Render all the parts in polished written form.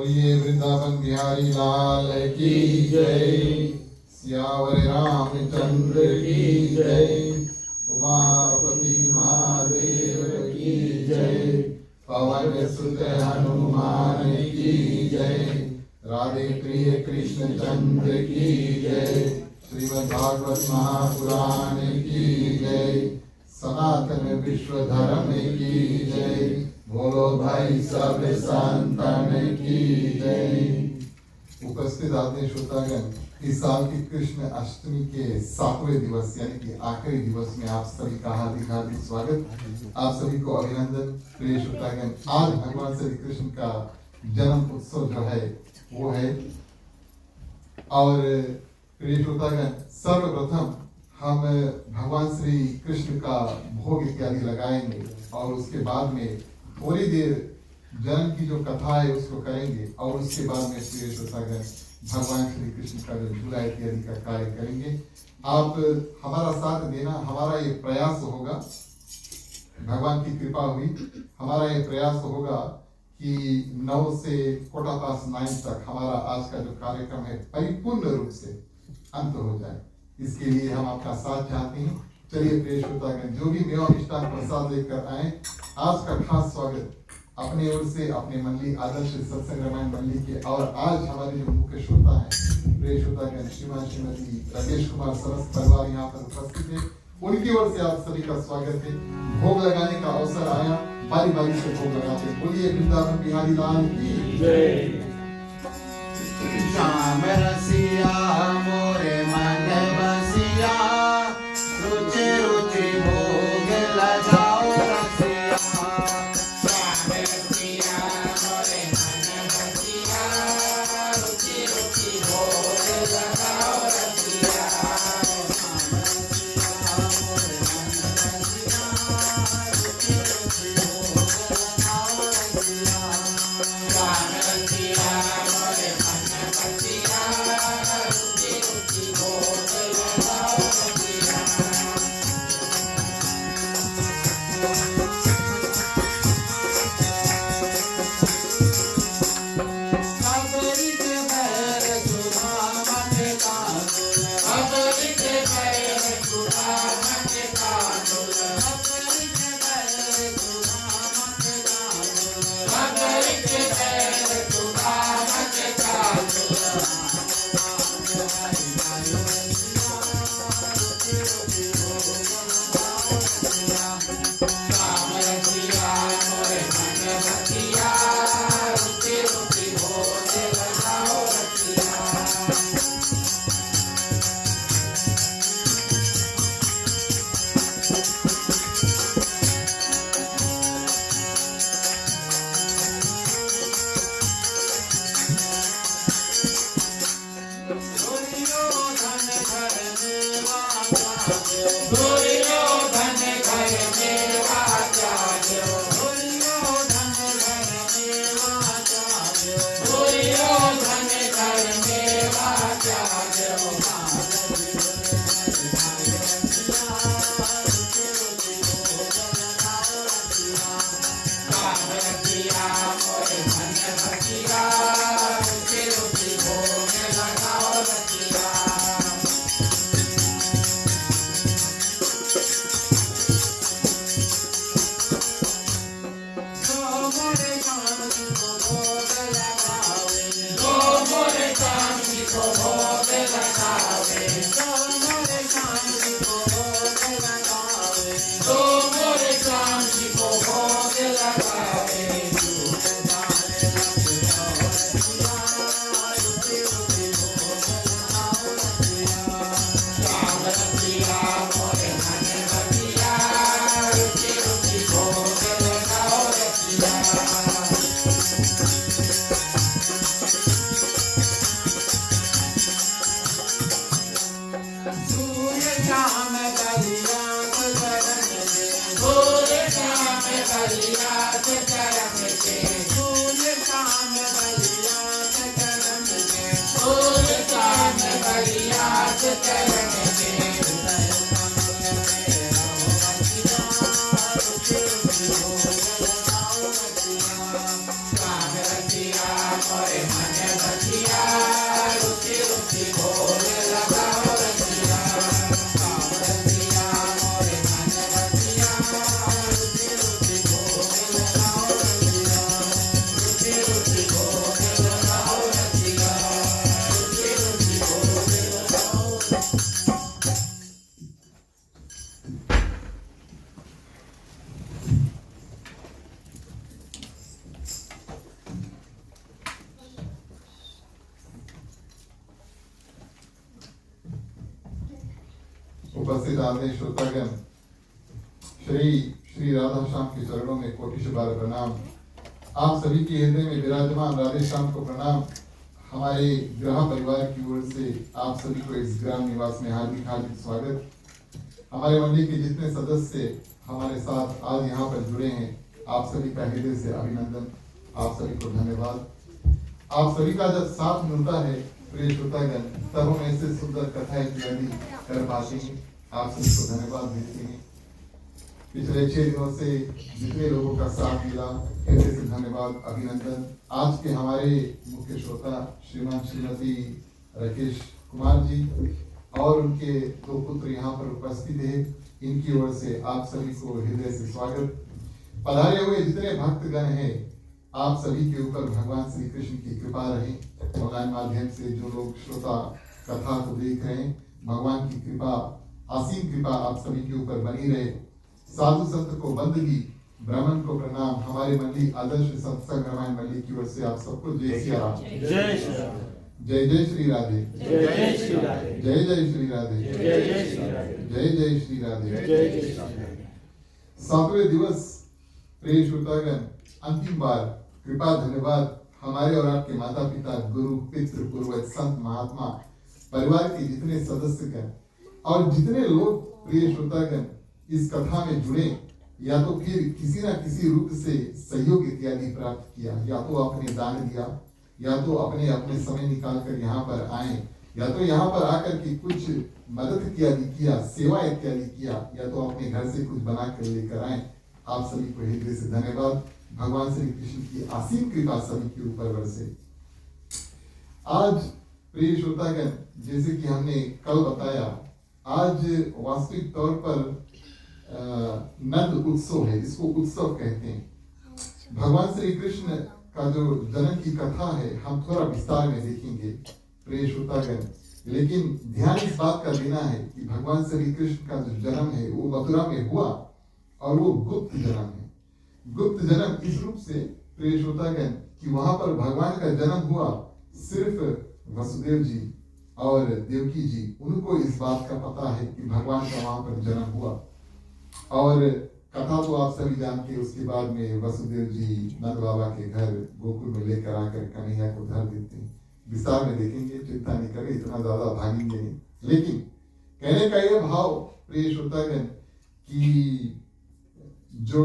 बोलिए वृंदावन बिहारी लाल की जय। सियावर रामचंद्र की जय। उमापति महादेव की जय। पवन सुत हनुमान की जय। राधे प्रिय कृष्ण चंद्र की जय। श्रीमद् भागवत महापुराण की जय। सनातन विश्व धर्म की जय। बोलो भाई सब संतन की जय। उपस्थित आदरणीय श्रोतागण, इस साल की कृष्ण अष्टमी के 7वें दिवस यानी कि आखिरी दिवस में आप सभी का हार्दिक हार्दिक स्वागत, आप सभी को अभिनंदन। प्रिय श्रोतागण, आज भगवान श्री कृष्ण का जन्म उत्सव जो है वो है। और प्रिय श्रोतागण, सर्वप्रथम हम भगवान श्री कृष्ण का भोग इत्यादि लगाएंगे और उसके बाद में थोड़ी देर जन्म की जो कथा है उसको करेंगे और उसके बाद में प्रिय श्रोतागण भगवान श्री कृष्ण का जो झूला इत्यादि का कार्य करेंगे। आप हमारा साथ देना, हमारा ये प्रयास होगा, भगवान की कृपा हुई, हमारा ये प्रयास होगा कि 9 से 9:15 तक हमारा आज का जो कार्यक्रम है परिपूर्ण रूप से अंत हो जाए। इसके लिए हम आपका साथ चाहते हैं। चलिए प्रिय श्रोतागण, जो भी मेवा मिष्टान प्रसाद लेकर आए, आज का खास स्वागत अपने ओर से अपने मंडली आदर्श सत्संग रामायण मंडली के और आज हमारे जो मुख्य श्रोता हैं प्रिय श्रोतागण श्रीमान श्रीमती राजेश कुमार समस्त परिवार यहाँ पर उपस्थित है, उनकी ओर से आप सभी का स्वागत है। भोग लगाने का अवसर आया, बारी बारी से भोग लगाते। बोलिए वृंदावन बिहारी लाल की जय। श्याम रसिया मोरे मन बसिया, रुचि रुचि भोग लगाओ रसिया। श्याम रसिया मोरे मन बसिया, रुचि रुचि भोग लगाओ रसिया। श्याम रसिया मोरे मन बसिया, रुचि रुचि भोग लगाओ रसिया। श्याम रसिया मोरे मन बसिया, रुचि रुचि भोग लगाओ रसिया। खबरी के बैर सुधा मत कानुल, खबरी के बैर सुधा मत कानुल, खबरी के बैर सुधा मत कानुल, खबरी के बैर सुधा मत कानुल। श्याम रसिया मोरे मन बसिया, रुचि रुचि भोग लगाओ रसिया। दुर्योधन घर मेवा त्याग्यो, दुर्योधन घर मेवा त्याग्यो, दुर्योधन घर मेवा त्याग्यो, दुर्योधन घर मेवा त्याग्यो। श्याम रसिया मोरे मन बसिया, रुचि रुचि भोग लगाओ रसिया। जो मोरे श्याम जी को भोग लगावे, जो मोरे श्याम जी को भोग लगावे, जो मोरे श्याम जी को भोग लगावे, जो मोरे श्याम जी को भोग लगावे। श्याम रसिया मोरे मन बसिया, रुचि रुचि भोग लगाओ रसिया। सूर्य श्याम बलिया चरण में, सूर्य श्याम बलिया चरण में, सूर्य श्याम बलिया चरण में, सूर्य श्याम बलिया चरण में। श्याम रसिया मोरे उपस्थित आदरणीय श्रोतागण, श्री श्री राधा श्याम के चरणों में कोटि बार प्रणाम। आप सभी के हृदय में विराजमान राधे श्याम को प्रणाम। हमारे ग्राम परिवार की ओर से आप सभी को इस ग्राम निवास में हार्दिक हार्दिक स्वागत। हमारे मंडली के जितने सदस्य हमारे साथ आज यहाँ पर जुड़े हैं, आप सभी का हृदय से अभिनंदन, आप सभी को धन्यवाद। आप सभी का जब साथ मिलता है प्रिय श्रोतागण, तब हम ऐसे सुंदर कथाएं इत्यादि कर पाते हैं। आप सभी को धन्यवाद देते हैं। पिछले 6 दिनों से जितने लोगों का साथ मिला, ऐसे से धन्यवाद, अभिनंदन। आज के हमारे मुख्य श्रोता श्रीमान श्रीमती राकेश कुमार जी और उनके 2 पुत्र यहाँ पर उपस्थित हैं, इनकी ओर से आप सभी को हृदय से स्वागत। पधारे हुए जितने भक्तगण हैं, आप सभी के ऊपर भगवान श्री कृष्ण की कृपा रहे। ऑनलाइन माध्यम से जो लोग श्रोता कथा को देख रहे हैं, भगवान की कृपा, असीम कृपा आप सभी के ऊपर बनी रहे। साधु संत को बंदगी, ब्राह्मण को प्रणाम। हमारे मंडली आदर्श सत्संग रामायण मंडली की ओर से आप सबको जय श्री राम, जय श्री राम, जय जय श्री राधे, जय श्री राधे, जय जय श्री राधे, जय जय श्री राधे, जय जय श्री राधे, जय जय श्री राधे। 7वें दिवस प्रिय श्रोतागण, अंतिम बार कृपा धन्यवाद हमारे और आपके माता पिता, गुरु, पितृ, पूर्वज, संत, महात्मा, परिवार के जितने सदस्यगण और जितने लोग प्रिय श्रोतागण इस कथा में जुड़े, या तो फिर किसी न किसी रूप से सहयोग इत्यादि प्राप्त किया, या तो आपने दान दिया, या तो अपने अपने समय निकाल कर यहाँ पर आए, या तो यहाँ पर आकर के कुछ मदद इत्यादि किया, सेवा इत्यादि किया, या तो अपने घर से कुछ बना कर लेकर आए। आप सभी को हृदय से धन्यवाद। भगवान श्री कृष्ण की असीम कृपा सभी के ऊपर बरसे। आज प्रिय श्रोतागण, जैसे कि हमने कल बताया, आज वास्तविक तौर पर नंद उत्सव है, इसको उत्सव कहते हैं। भगवान श्री कृष्ण का जो जन्म की कथा है, हम थोड़ा विस्तार में देखेंगे प्रिय श्रोतागण, लेकिन ध्यान इस बात का देना है कि भगवान श्री कृष्ण का जो जन्म है वो मथुरा में हुआ और वो गुप्त जन्म है। गुप्त जन्म इस रूप से प्रिय श्रोतागण कि वहां पर भगवान का जन्म हुआ, सिर्फ वसुदेव जी और देवकी जी, उनको इस बात का पता है कि भगवान का वहां पर जन्म हुआ। और कथा तो आप सभी जानते हैं। उसके बाद में वसुदेव जी नंद बाबा के घर गोकुल में लेकर आकर कन्हैया को धर देते हैं। विस्तार में देखेंगे, चिंता नहीं करें, इतना ज्यादा भागेंगे नहीं। लेकिन कहने का यह भाव प्रिय श्रोतागण कि जो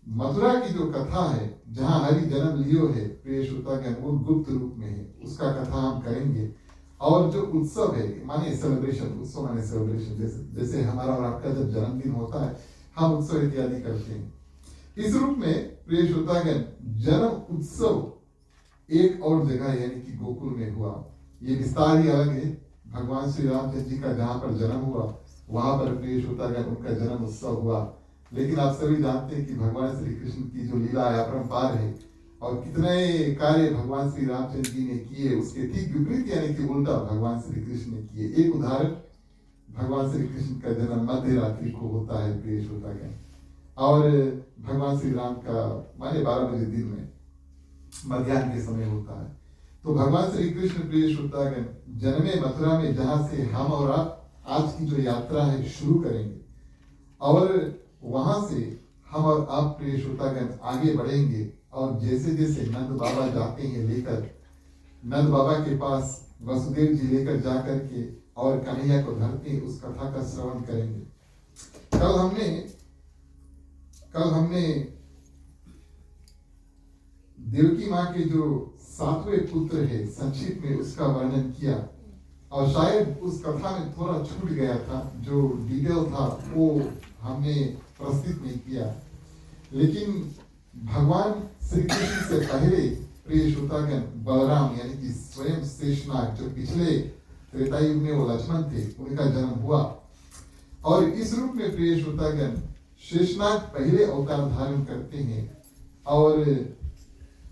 मथुरा की जो कथा है, जहाँ हरि जन्म लियो है प्रिय श्रोतागण, वो गुप्त रूप में है, उसका कथा हम करेंगे। और जो उत्सव है, माने सेलिब्रेशन, उत्सव माने सेलिब्रेशन, जैसे हमारा और आपका जब जन्मदिन होता है, हम उत्सव इत्यादि करते हैं। इस रूप में प्रिय श्रोतागण, जन्म उत्सव एक और जगह यानी कि गोकुल में हुआ। ये विस्तार ही अलग है। भगवान श्री रामचंद्र जी का जहाँ पर जन्म हुआ, वहां पर प्रिय श्रोतागण उनका जन्म उत्सव हुआ। लेकिन आप सभी जानते हैं कि भगवान श्री कृष्ण की जो लीला है अपरंपार है, और कितने कार्य भगवान श्री रामचंद्र जी ने किए, उसके ठीक विपरीत यानी कि उल्टा भगवान श्री कृष्ण ने किए। एक उदाहरण, भगवान श्री कृष्ण का जन्म मध्य रात्रि को होता है प्रिय श्रोतागण, और भगवान श्री राम का माने 12 बजे दिन में मध्याह्न के समय होता है। तो भगवान श्री कृष्ण प्रिय श्रोतागण जन्मे मथुरा में, जहाँ से हम और आप आज की जो यात्रा है शुरू करेंगे, और वहां से हम और आप प्रिय श्रोतागण आगे बढ़ेंगे। और जैसे जैसे नंद बाबा जाते हैं लेकर, नंद बाबा के पास वसुदेव जी लेकर जाकर के और कन्हैया को धरते हैं, उस कथा का श्रवण करेंगे। कल हमने देवकी माँ के जो 7वें पुत्र है, संक्षिप्त में उसका वर्णन किया, और शायद उस कथा में थोड़ा छूट गया था, जो डिटेल था वो हमने प्रस्तुत नहीं किया। लेकिन भगवान श्री कृष्ण से पहले प्रिय श्रोतागण बलराम यानी कि स्वयं शेषनाग, जो पिछले त्रेता युग में वो लक्ष्मण थे, उनका जन्म हुआ। और इस रूप में प्रिय श्रोतागण शेषनाग पहले अवतार धारण करते हैं, और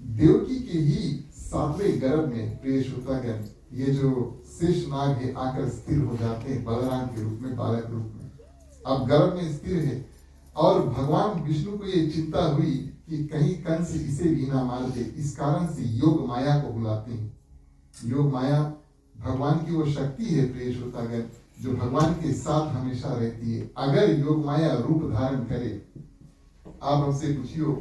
देवकी के ही 7वें गर्भ में प्रिय श्रोतागण ये जो शेषनाग है आकर स्थिर हो जाते हैं बलराम के रूप में, बालक रूप में। अब गर्भ में स्थिर है, और भगवान विष्णु को ये चिंता हुई कि कहीं कंस इसे भी ना मार दे। इस कारण से योग माया को बुलाते हैं। योग माया भगवान की वो शक्ति है प्रिय श्रोतागण, जो भगवान के साथ हमेशा रहती है। अगर योग माया रूप धारण करे, आप हमसे पूछियो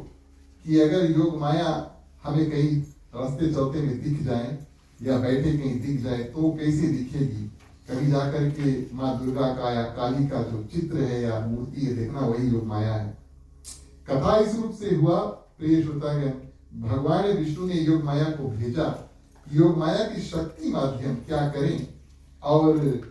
कि अगर योग माया हमें कहीं रास्ते चलते में दिख जाए या बैठे कहीं दिख जाए तो कैसे दिखेगी? कभी जाकर के माँ दुर्गा का या काली का जो चित्र है या मूर्ति है देखना, वही योग माया है। कथा इस रूप से हुआ प्रिय श्रोतागण, भगवान विष्णु ने योग माया को भेजा। योग माया की शक्ति माध्यम क्या करें, और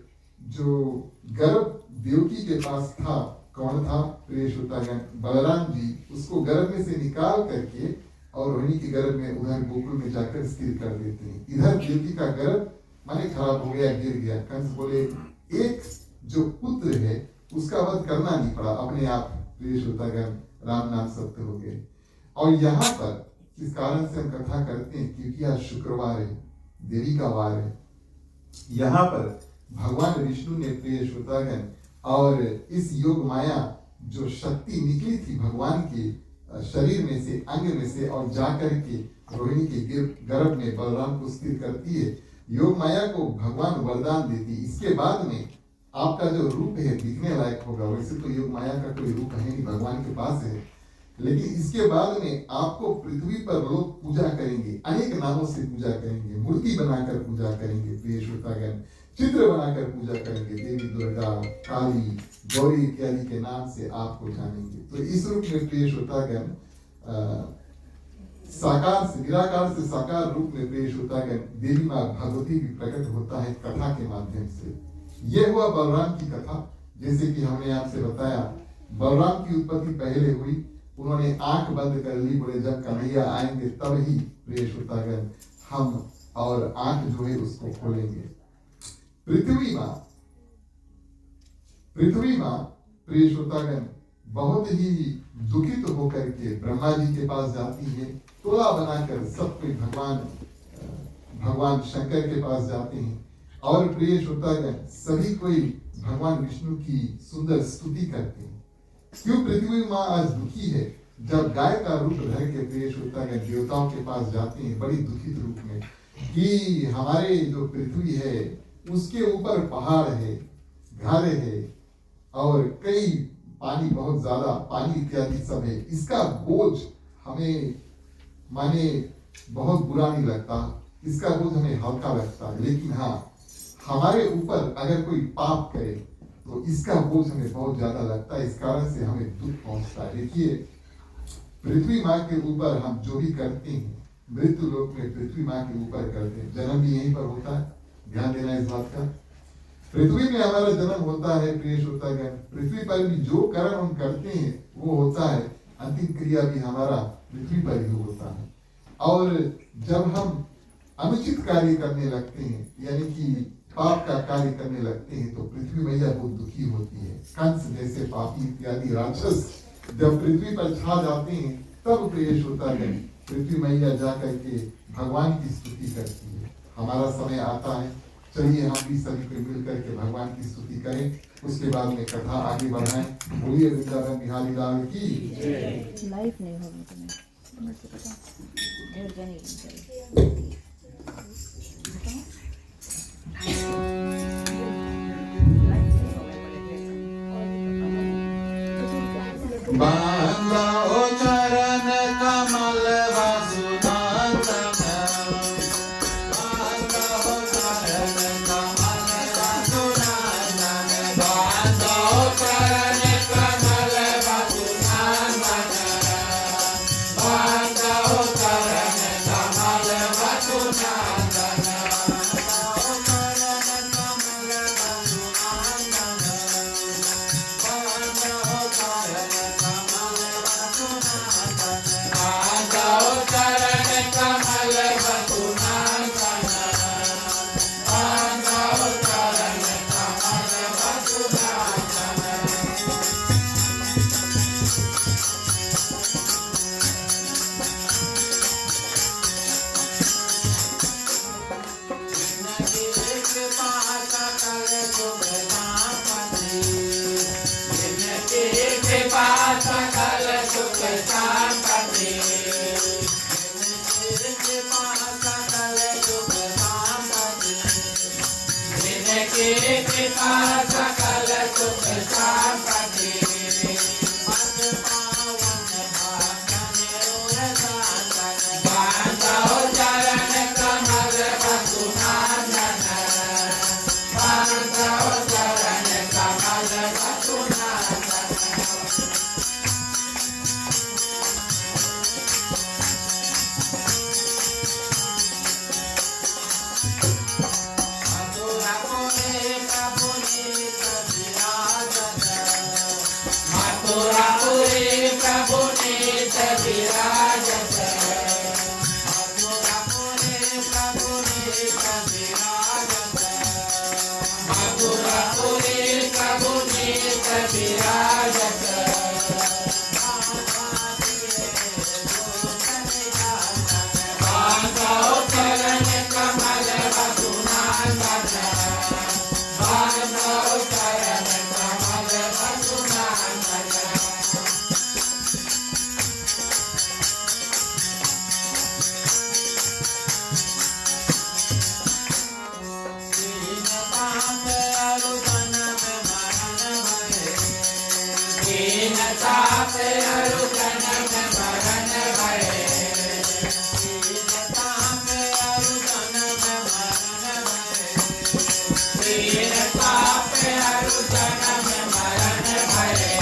जो गर्भ देवकी के पास था, कौन था प्रिय श्रोतागण? बलराम जी। उसको गर्भ में से निकाल करके और रोहिणी के गर्भ में उधर गोकुल में जाकर स्थिर कर देते हैं। इधर देवकी का गर्भ माने खराब हो गया, गिर गया। कंस बोले एक जो पुत्र है उसका वध करना नहीं पड़ा, अपने आप प्रिय श्रोतागण राम नाम सत्य हो गए। और यहाँ पर इस कारण से हम कथा करते हैं क्योंकि आज शुक्रवार है, देवी का वार है। यहाँ पर भगवान विष्णु ने प्रिय श्रोतागण और इस योग माया जो शक्ति निकली थी भगवान के शरीर में से, अंग में से, और जाकर के रोहिणी के गर्भ में बलराम को स्थिर करती है। योग माया को भगवान वरदान देती। इसके बाद में आपका जो रूप है दिखने लायक होगा। वैसे तो योग माया का कोई रूप है नहीं, भगवान के पास है, लेकिन इसके बाद में आपको पृथ्वी पर लोग पूजा करेंगे, अनेक नामों से पूजा करेंगे, मूर्ति बनाकर पूजा करेंगे प्रिय श्रोतागण, चित्र बनाकर पूजा करेंगे, देवी दुर्गा, काली, गौरी इत्यादि के नाम से आपको जानेंगे। तो इस रूप में प्रिय श्रोतागण साकार से निराकार से साकार रूप में प्रिय श्रोतागण देवी माँ भगवती भी प्रकट होता है कथा के माध्यम से। यह हुआ बलराम की कथा। जैसे कि हमने आपसे बताया, बलराम की उत्पत्ति पहले हुई, उन्होंने आंख बंद कर ली, बोले जब कन्हैया आएंगे तब ही प्रिय श्रोतागण हम और आंख जो है उसको खोलेंगे। पृथ्वी माँ प्रिय श्रोतागण बहुत ही दुखित होकर के ब्रह्मा जी के पास जाती है, तोला बनाकर सब कोई भगवान शंकर के पास जाते हैं, और प्रिय श्रोतागण सभी कोई भगवान विष्णु की सुंदर स्तुति करते हैं। क्यों पृथ्वी माँ आज दुखी है? जब गाय का रूप धर के प्रिय श्रोतागण देवताओं के पास जाते हैं बड़ी दुखित रूप में, कि हमारे जो पृथ्वी है उसके ऊपर पहाड़ है, घर है, और कई पानी, बहुत ज्यादा पानी इत्यादि सब है, इसका बोझ हमें माने बहुत बुरा नहीं लगता, इसका बोझ हमें हल्का लगता है, लेकिन हाँ हमारे ऊपर अगर कोई पाप करे तो इसका बोझ हमें बहुत ज्यादा लगता है, इस कारण से हमें दुख पहुंचता है। देखिए पृथ्वी माँ के ऊपर हम जो भी करते हैं मृत्यु लोक में पृथ्वी माँ के ऊपर करते हैं, जन्म भी यहीं पर होता है, ध्यान देना इस बात का। पृथ्वी में हमारा जन्म होता है प्रिय श्रोतागण, पृथ्वी पर भी जो कर्म हम करते हैं वो होता है, अंतिम क्रिया भी हमारा पृथ्वी पर ही होता है। और जब हम अनुचित कार्य करने लगते हैं, यानी कि पाप का कार्य करने लगते हैं, तो पृथ्वी मैया बहुत दुखी होती है। कंस जैसे पापी इत्यादि राक्षस जब पृथ्वी पर छा जाते हैं तब प्रिय श्रोतागण पृथ्वी मैया जाकर के भगवान की स्तुति करती है। हमारा समय आता है, चलिए हम भी सभी को मिल करके भगवान की स्तुति करें, उसके बाद में कथा आगे बढ़ाएं। बोलिए वृंदावन बिहारी लाल की। लाइफ नहीं होगी तुम्हें से पता डेढ़ जने बांधो चरण कमल वसुनंदन, बांधो चरण कमल वसुनंदन, बांधो चरण कमल वसुनंदन, बांधो चरण कमल वसुनंदन, के का सकल सुख संपत्ति पद पावन भाषण और साधन बांधो चरण कमल वसुनांदन बांधो चरण कमल वसुनांदन मथुरापुरी प्रभु नित विराजत मथुरापुरी प्रभु नित विराजत मथुरापुरी प्रभु नित विराजत बांधो चरण कमल वसुनांदन बांधो चरण कमल वसुनांदन दीन ताप अरु जन्म मरण भये दीन ताप अरु जन्म मरण भये दीन ताप अरु जन्म मरण भये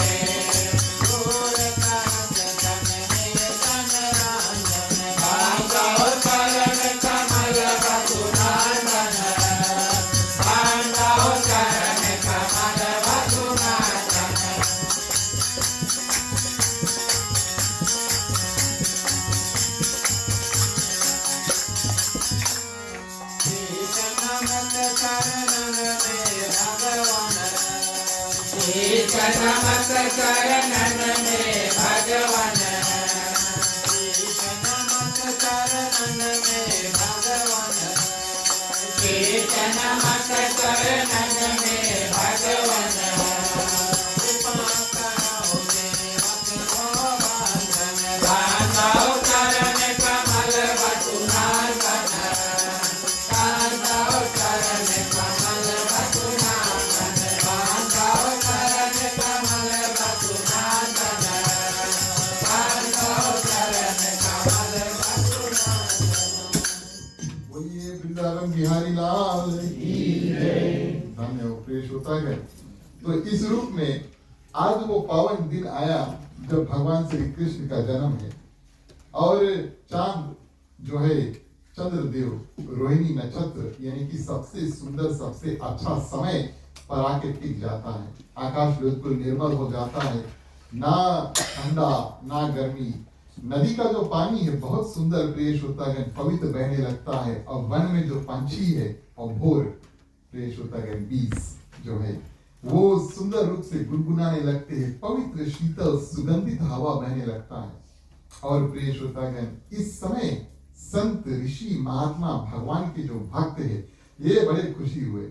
दूर करत जननी तन रांजन बांधो चरण कमल वसुनांदन बांधो चरण कमल वसुनांदन शीश नमत चरणन में भगवान शीश नमत चरणन में भगवान शीश नमत चरणन में भगवान शीश नमत चरणन में भगवान कृपा करो मेरे मत को बांधन बांधो चरण कमल वसुनांदन बांधो चरण कमल वसुनांदन बांधो चरण कमल वसुनांदन बांधो चरण कमल वसुनांदन बोलिए वृंदावन बिहारी लाल की जय। धन्य हो प्रिय श्रोतागण। तो इस रूप में आज वो पावन दिन आया जब भगवान श्री कृष्ण का जन्म है और चांद जो है चंद्रदेव रोहिणी नक्षत्र यानी कि सबसे सुंदर सबसे अच्छा समय पर आके टिक जाता है। आकाश बिल्कुल निर्मल हो जाता है, ना ठंडा ना गर्मी। नदी का जो पानी है बहुत सुंदर प्रिय श्रोतागण पवित्र बहने लगता है और वन में जो पंछी है और भोर प्रिय श्रोतागण बीज जो है वो सुंदर रूप से गुनगुनाने लगते हैं। पवित्र शीतल सुगंधित हवा बहने लगता है और प्रिय श्रोतागण इस समय संत ऋषि महात्मा भगवान के जो भक्त है ये बड़े खुशी हुए।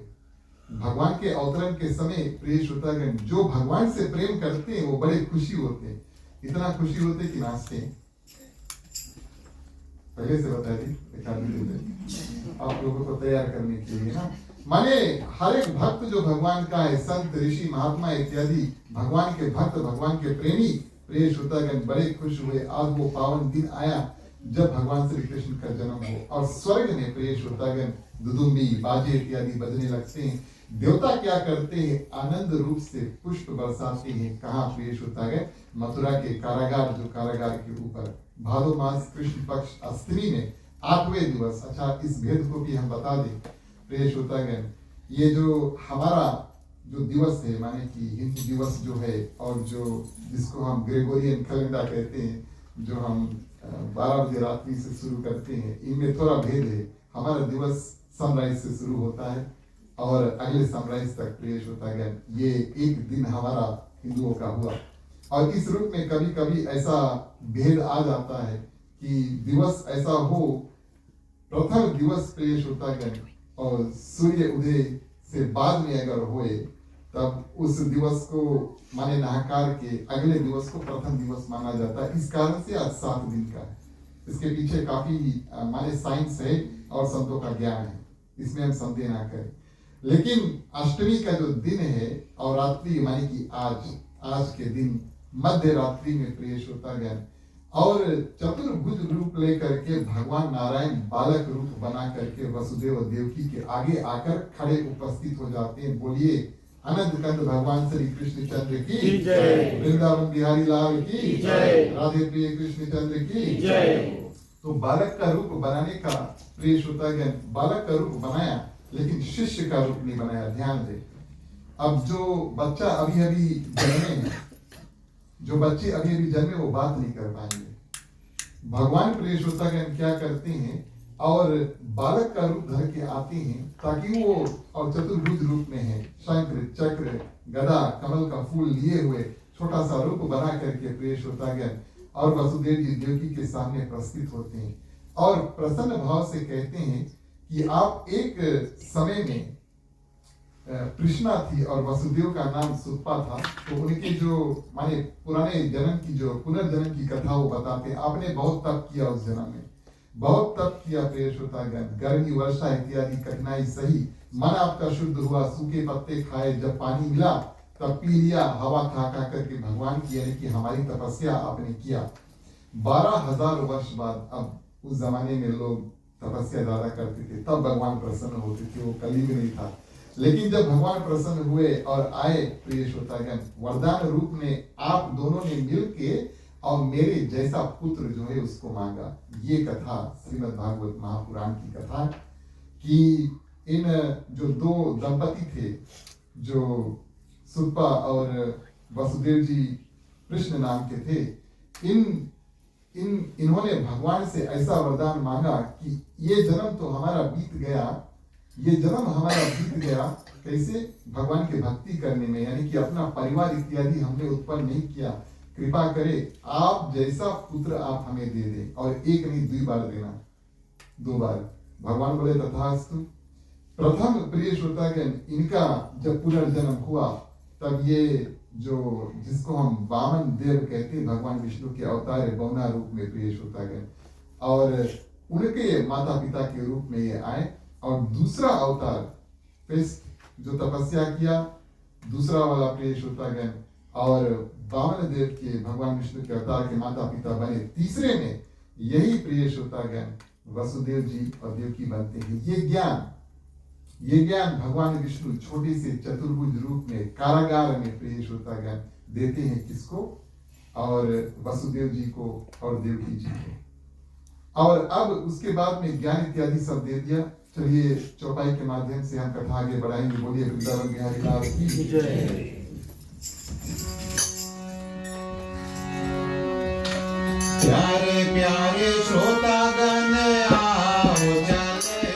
भगवान के अवतरण के समय प्रिय श्रोतागण जो भगवान से प्रेम करते हैं वो बड़े खुशी होते हैं, इतना खुशी होते कि नाचते हैं। पहले से बता दी आप लोगों को तैयार करने के लिए ना, माने हर एक भक्त जो भगवान का है, संत ऋषि महात्मा इत्यादि भगवान के भक्त भगवान के प्रेमी प्रिय श्रोतागण बड़े खुश हुए। आज वो पावन दिन आया जब भगवान श्री कृष्ण का जन्म हो और स्वर्ग में प्रिय श्रोतागण दुदुम्बी बाजे इत्यादि बजने लगते हैं। देवता क्या करते हैं, आनंद रूप से पुष्प बरसाते हैं। कहाँ प्रिय श्रोतागण, मथुरा के कारागार जो कारागार के ऊपर भादो मास कृष्ण पक्ष अष्टमी में 8वें दिवस। अच्छा इस भेद को भी हम बता दें प्रिय श्रोतागण, ये जो हमारा जो दिवस है माने कि हिंदू दिवस जो है और जो जिसको हम ग्रेगोरियन कैलेंडर कहते हैं, जो हम 12 बजे रात्रि से शुरू करते हैं, इनमें थोड़ा भेद है। हमारा दिवस सनराइज से शुरू होता है और अगले सनराइज तक प्रिय श्रोतागण ये एक दिन हमारा हिंदुओं का हुआ। और इस रूप में कभी कभी ऐसा भेद आ जाता है कि दिवस ऐसा हो, प्रथम दिवस प्रिय श्रोतागण और सूर्य उदय से बाद में अगर होए तब उस दिवस को माने नहाकार के अगले दिवस को प्रथम दिवस माना जाता है। इस कारण से आज 7 दिन का है। इसके पीछे काफी माने साइंस है और संतों का ज्ञान है, इसमें हम संदेह ना करें। लेकिन अष्टमी का जो दिन है और रात्रि माने कि आज के दिन मध्य रात्रि में प्रिय श्रोतागण और चतुर्भुज रूप लेकर के भगवान नारायण बालक रूप बना करके वसुदेव और देवकी के आगे आकर खड़े उपस्थित हो जाते हैं। बोलिए अनंत कंद भगवान श्री कृष्ण चंद्र की जय, वृंदावन बिहारी लाल की जय, राधे प्रिय कृष्ण चंद्र की जय। तो बालक का रूप बनाने का प्रिय श्रोतागण बालक का रूप बनाया, लेकिन शिष्य का रूप नहीं बनाया। ध्यान दे, अब जो बच्चा अभी अभी जन्मे हैं, जो बच्चे अभी अभी जन्मे वो बात नहीं कर पाएंगे। भगवान प्रिय श्रोतागण क्या करते हैं और बालक का रूप धर के आते हैं ताकि वो और चतुर्भुज रूप में है, शंख चक्र गदा कमल का फूल लिए हुए छोटा सा रूप बना करके प्रिय श्रोतागण और वसुदेव जी देवकी के सामने प्रस्तुत होते हैं और प्रसन्न भाव से कहते हैं कि आप एक समय में कृष्णा थी और वसुदेव का नाम सुप्पा था। तो उनके जो माने पुराने जन्म की जो पुनर्जन्म की कथा वो बताते हैं। आपने बहुत तप किया उस जन्म में, बहुत तप किया प्रिय श्रोतागण, गर्मी वर्षा इत्यादि कठिनाई सही, मन आपका शुद्ध हुआ, सूखे पत्ते खाए, जब पानी मिला तब पी लिया, हवा खा खा करके भगवान की यानी कि हमारी तपस्या आपने किया। 12,000 वर्ष बाद, अब उस जमाने में लोग तपस्या ज्यादा करते थे, तब भगवान प्रसन्न होते थे, वो कलयुग नहीं था। लेकिन जब भगवान प्रसन्न हुए और आए प्रिय श्रोतागण वरदान रूप में, आप दोनों ने मिलके और मेरे जैसा पुत्र जो है उसको मांगा। ये कथा श्रीमद् भागवत महापुराण की कथा कि इन जो दो दंपति थे, जो सुप्पा और वसुदेव जी कृष्ण नाम के थे, इन्होंने भगवान से ऐसा वरदान मांगा कि ये जन्म तो हमारा बीत गया, ये जन्म हमारा बीत गया, कैसे? भगवान की भक्ति करने में, यानी कि अपना परिवार इत्यादि हमने उत्पन्न नहीं किया, कृपा करे आप जैसा पुत्र आप हमें दे दें, और एक नहीं 2 बार देना, 2 बार। भगवान बोले तथास्तु। प्रथम प्रिय श्रोतागण इनका जब पुनर्जन्म हुआ तब ये जो जिसको हम वामन देव कहते हैं, भगवान विष्णु के अवतार है बौना रूप में प्रिय श्रोतागण, और उनके माता पिता के रूप में ये आए। और दूसरा अवतार जो तपस्या किया, दूसरा वाला प्रिय श्रोतागण और वामन देव के भगवान विष्णु के अवतार के माता पिता बने। तीसरे में यही प्रिय श्रोतागण वसुदेव जी और देवकी बनते हैं। ये ज्ञान भगवान विष्णु छोटे से चतुर्भुज रूप में कारागार में प्रिय श्रोतागण देते हैं किसको? और वसुदेव जी को और देवकी जी को। और अब उसके बाद में ज्ञान इत्यादि सब दे दिया। चलिए चौपाई के माध्यम से हम कथा आगे बढ़ाएंगे। बोलिए वृंदावन बिहारी लाल की जय। प्यारे प्यारे श्रोतागण आओ चले,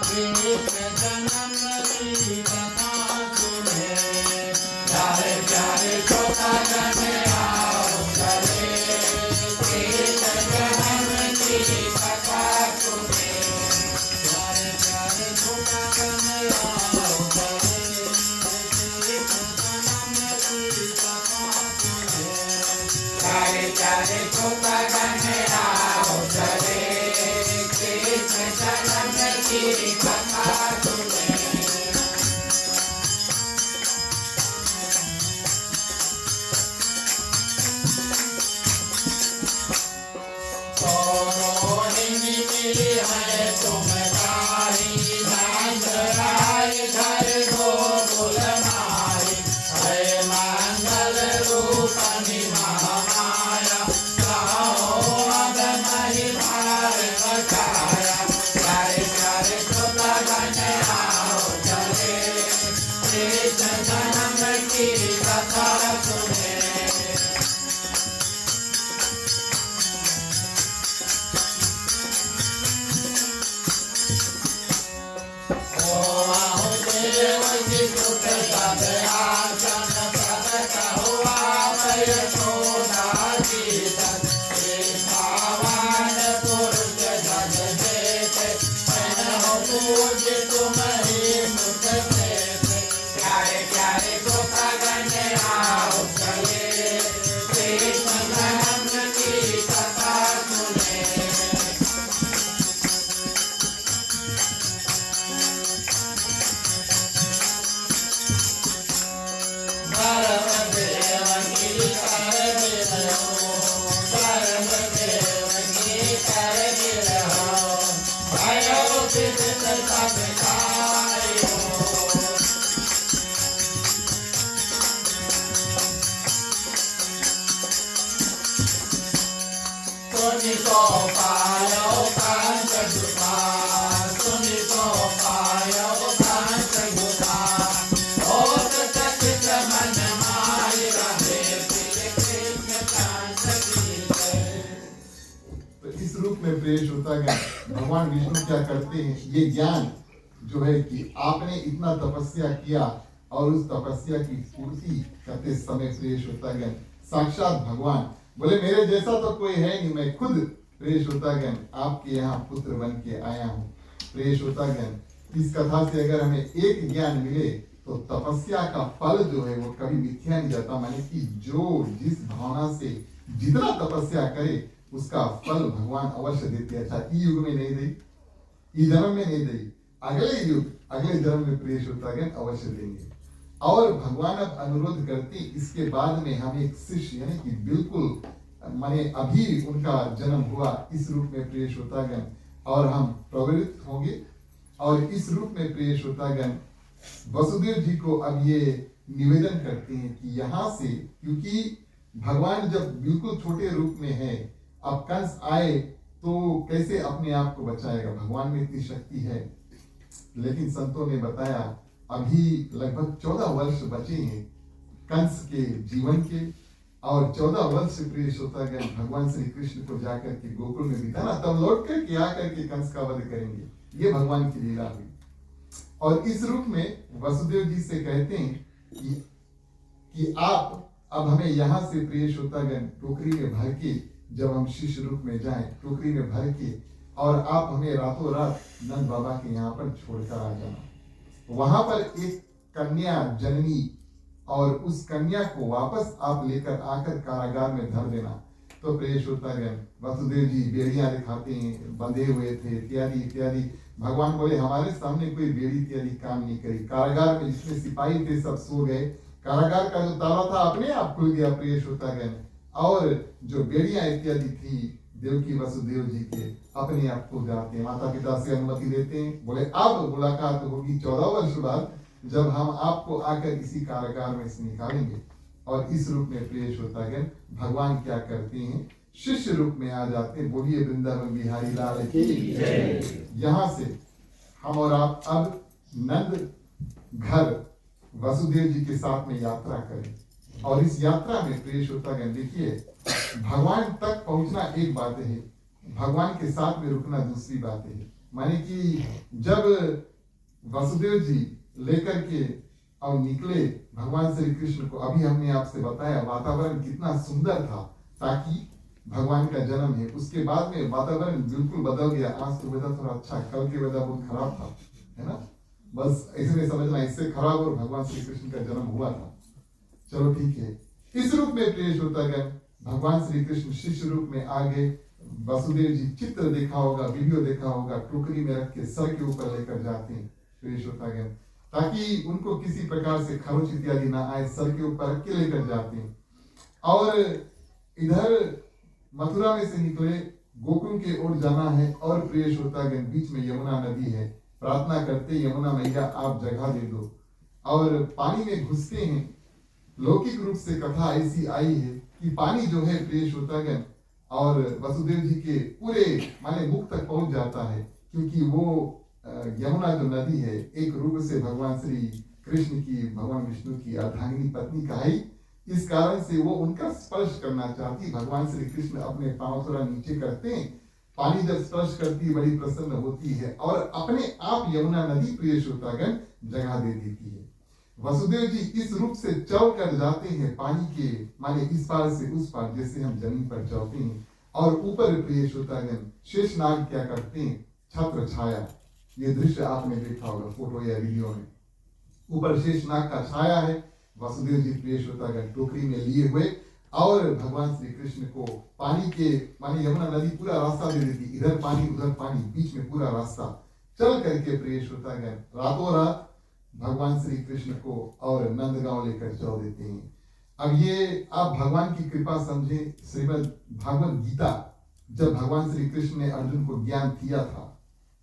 कृष्ण जन्म की कथा सुने। प्यारे प्यारे श्रोतागण आओ चले, कृष्ण जन्म की कथा सुने। प्यारे प्यारे श्रोतागण आओ चले, कृष्ण जन्म की कथा सुने। प्यारे प्यारे श्रोतागण आओ चले, कृष्ण जन्म की कथा सुने। रोहिणी मिली है तुम तारी, नंदराय घर गोकुल माई। है मंगल रूपनि महामाया, गाओ अब महिमार बचाया। प्यारे प्यारे श्रोतागण आओ चले, कृष्ण जन्म की कथा सुने। प्यारे प्यारे श्रोतागण आओ चले, सुनितो पायो कंस दुखा सुनितो पायो कंस दुखा होत कथित मन माय रहे प्रिय कृष्ण कंस की जय। तो इस रूप में प्रेष होता है भगवान विष्णु क्या करते हैं, ये ज्ञान जो है कि आपने इतना तपस्या किया और उस तपस्या की पूर्ति करते समय प्रेष होता है साक्षात भगवान बोले मेरे जैसा तो कोई है नहीं, मैं खुद प्रेष होता है आपके यहाँ पुत्र बन के आया हूँ। प्रेष होता है इस कथा से अगर हमें एक ज्ञान मिले तो तपस्या का फल जो है वो कभी मिथ्या नहीं जाता, माने कि जो जिस भावना से जितना तपस्या करे उसका फल भगवान अवश्य देते हैं। अच्छा ई युग में नहीं दी, ई जन्म में नहीं दी, अगले युग अगले जन्म में प्रेष होता है अवश्य देंगे। और भगवान अब अनुरोध करते इसके बाद में हम एक शिष्य यानी कि बिल्कुल माने अभी उनका जन्म हुआ इस रूप में प्रेष होता है और हम प्रवृत्त होंगे और इस रूप में प्रेष होता है वसुदेव जी को अब ये निवेदन करते हैं कि यहाँ से, क्योंकि भगवान जब बिल्कुल छोटे रूप में है, अब कंस आए तो कैसे अपने आप को बचाएगा, भगवान में इतनी शक्ति है। लेकिन संतों ने बताया अभी लगभग 14 वर्ष बचे हैं कंस के जीवन के और 14 वर्ष प्रेष होता है भगवान श्री कृष्ण को जाकर के गोकुल में बिताना, तब लौट करके आकर के कंस का वध करेंगे। ये भगवान की लीला हुई और इस रूप में वसुदेव जी से कहते हैं कि आप अब हमें यहाँ से प्रेष होता है टोकरी में भर के, जब हम शिष्य रूप में जाएं टोकरी में भर के और आप हमें रातों रात नंद बाबा के यहाँ पर छोड़कर आ जाना। वहां पर एक कन्या जननी और उस कन्या को वापस आप लेकर आकर कारागार में धर देना। तो प्रेष होता है वसुदेव जी बेड़ियां दिखाते हैं, बंधे हुए थे इत्यादि इत्यादि। भगवान बोले हमारे सामने कोई बेड़ी इत्यादि काम नहीं करी। कारागार में जितने सिपाही थे सब सो गए, कारागार का जो ताला था अपने आप खुल गया प्रेष होता है और जो बेड़ियां इत्यादि थी देवकी वसुदेव जी के अपने आप को जाते हैं, माता पिता से अनुमति लेते हैं, बोले अब मुलाकात होगी 14 वर्ष बाद जब हम आपको आकर इसी कारागार में से निकालेंगे। और इस रूप में प्रेष होता है भगवान क्या करते हैं, शिष्य रूप में आ जाते हैं। बोलिए वृंदावन बिहारी लाल की जय। यहाँ से हम और आप अब नंद घर वसुदेव जी के साथ में यात्रा करें और इस यात्रा में प्रेष होता है देखिए भगवान तक पहुंचना एक बात है, भगवान के साथ में रुकना दूसरी बात है। माने कि जब वसुदेव जी लेकर के और निकले भगवान श्री कृष्ण को, अभी हमने आपसे बताया वातावरण कितना सुंदर था ताकि भगवान का जन्म है। उसके बाद में वातावरण बिल्कुल बदल गया, आज तो वेदर थोड़ा अच्छा, कल के वेदर बहुत खराब था, है ना, बस ऐसे में समझना इससे खराब और भगवान श्री कृष्ण का जन्म हुआ था। चलो ठीक है, इस रूप में प्रेष होता है भगवान श्री कृष्ण शिष्य रूप में आगे। वसुदेव जी चित्र देखा होगा, वीडियो देखा होगा, टोकरी में रख के सर के ऊपर लेकर जाते हैं प्रेष होता है ताकि उनको किसी प्रकार से खरोच इत्यादि ना आए, सर के ऊपर रख के लेकर जाते हैं। और इधर मथुरा में से निकले, गोकुल के ओर जाना है और प्रेष होता है बीच में यमुना नदी है। प्रार्थना करते यमुना मैया आप जगह दे दो और पानी में घुसते हैं। लौकिक रूप से कथा ऐसी आई है कि पानी जो है प्रेष होता है और वसुदेव जी के पूरे माने मुख तक पहुंच जाता है, क्योंकि वो यमुना जो नदी है एक रूप से भगवान श्री कृष्ण की, भगवान विष्णु की अर्धांगिनी पत्नी कहाई। इस कारण से वो उनका स्पर्श करना चाहती। भगवान श्री कृष्ण अपने पांव थोड़ा नीचे करते हैं, पानी जब स्पर्श करती बड़ी प्रसन्न होती है और अपने आप यमुना नदी प्रेष होता है जगह दे देती है। वसुदेव जी इस रूप से चल कर जाते हैं पानी के माने इस पार से उस पार, जैसे हम जमीन पर चलते हैं। और ऊपर प्रेष होता है शेषनाग क्या करते हैं, छत्र छाया, ये दृश्य आपने देखा होगा फोटो या वीडियो में। ऊपर शेषनाग का छाया है, वसुदेव जी प्रेष होता है टोकरी में लिए हुए और भगवान श्री कृष्ण को पानी के माने यमुना नदी पूरा रास्ता दे देती, इधर पानी उधर पानी, बीच में पूरा रास्ता चल करके प्रेष होता है रातों रात भगवान श्री कृष्ण को और नंदगांव लेकर चल देते हैं। अब ये आप भगवान की कृपा समझे, श्रीमद् भागवत गीता जब भगवान श्री कृष्ण ने अर्जुन को ज्ञान दिया था,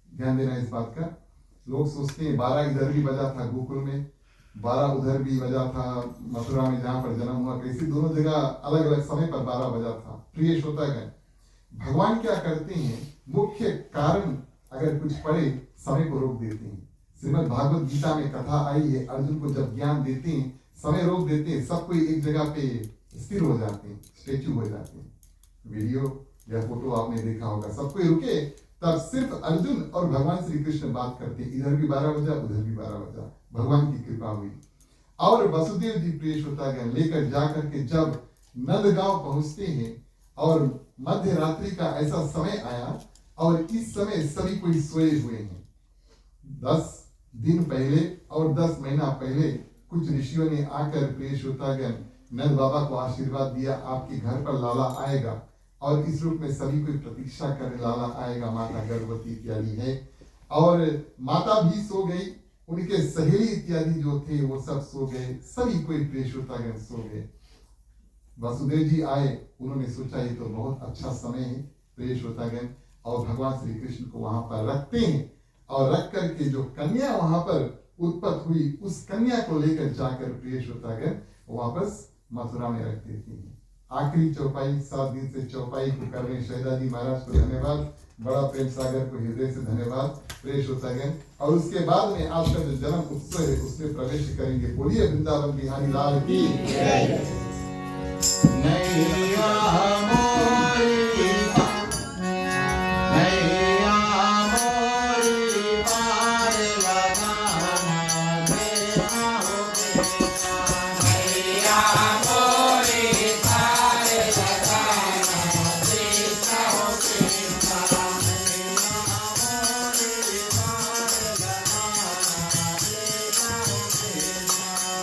ध्यान देना इस बात का, लोग सोचते हैं 12 इधर भी बजा था गोकुल में, 12 उधर भी बजा था मथुरा में जहां पर जन्म हुआ, कैसे दोनों जगह अलग अलग समय पर 12 बजा था। प्रेष होता है भगवान क्या करते हैं, मुख्य कारण अगर कुछ पड़े समय को रोक देते हैं। श्रीमद् भागवत गीता में कथा आई है, अर्जुन को जब ज्ञान देते हैं समय रोक देते हैं, सब कोई एक जगह पे स्थिर हो जाते हैं, स्टेच्यू हो जाते हैं। वीडियो या फोटो आपने देखा होगा, सब कोई रुके, तब सिर्फ अर्जुन और भगवान श्री कृष्ण बात करते, इधर भी 12 बजा उधर भी 12 बजा, भगवान की कृपा हुई। और वसुदेव जी प्रिय श्रोतागण लेकर जाकर के जब नंदगांव पहुंचते हैं और मध्य रात्रि का ऐसा समय आया और इस समय सभी कोई सोए हुए हैं। 10 दिन पहले और 10 महीना पहले कुछ ऋषियों ने आकर प्रिय श्रोतागण नंद बाबा को आशीर्वाद दिया, आपके घर पर लाला आएगा, और इस रूप में सभी कोई प्रतीक्षा करे, लाला आएगा, माता गर्भवती इत्यादि है। और माता भी सो गई, उनके सहेली इत्यादि जो थे वो सब सो गए, सभी कोई प्रिय श्रोतागण सो गए। वसुदेव जी आए, उन्होंने सोचा ये तो बहुत अच्छा समय है प्रिय श्रोतागण, और भगवान श्री कृष्ण को वहां पर रखते हैं, और रख करके जो कन्या वहां पर उत्पत्त हुई उस कन्या को लेकर जाकर प्रिय श्रोतागण वापस मथुरा में रख देते हैं। आखिरी चौपाई 7 दिन से चौपाई को कर रहे शहदा जी महाराज को धन्यवाद, बड़ा प्रेम सागर को हृदय से धन्यवाद प्रिय श्रोतागण। और उसके बाद में आपका जो जन्म उत्सव है उसमें प्रवेश करेंगे। बोलिए वृंदावन बिहारी लाल की जय। नैया मोरी नैया मोरी पार लगाना देना हो नैया मोरी पार लगाना देना हो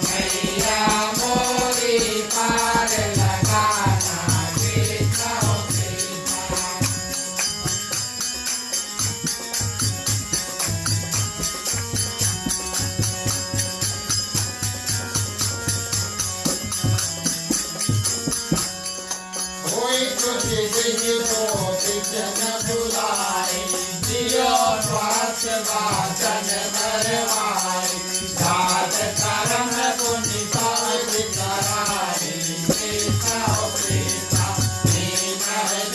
नैया मोरी पार लगाना देना हो कोई तुझे दिल को दिल न भुलाए, जियो स्वास्थ्य वाचन भरवाए, दात कर्म पुण्य पाप कराए, कृष्ण हो कृष्ण दीन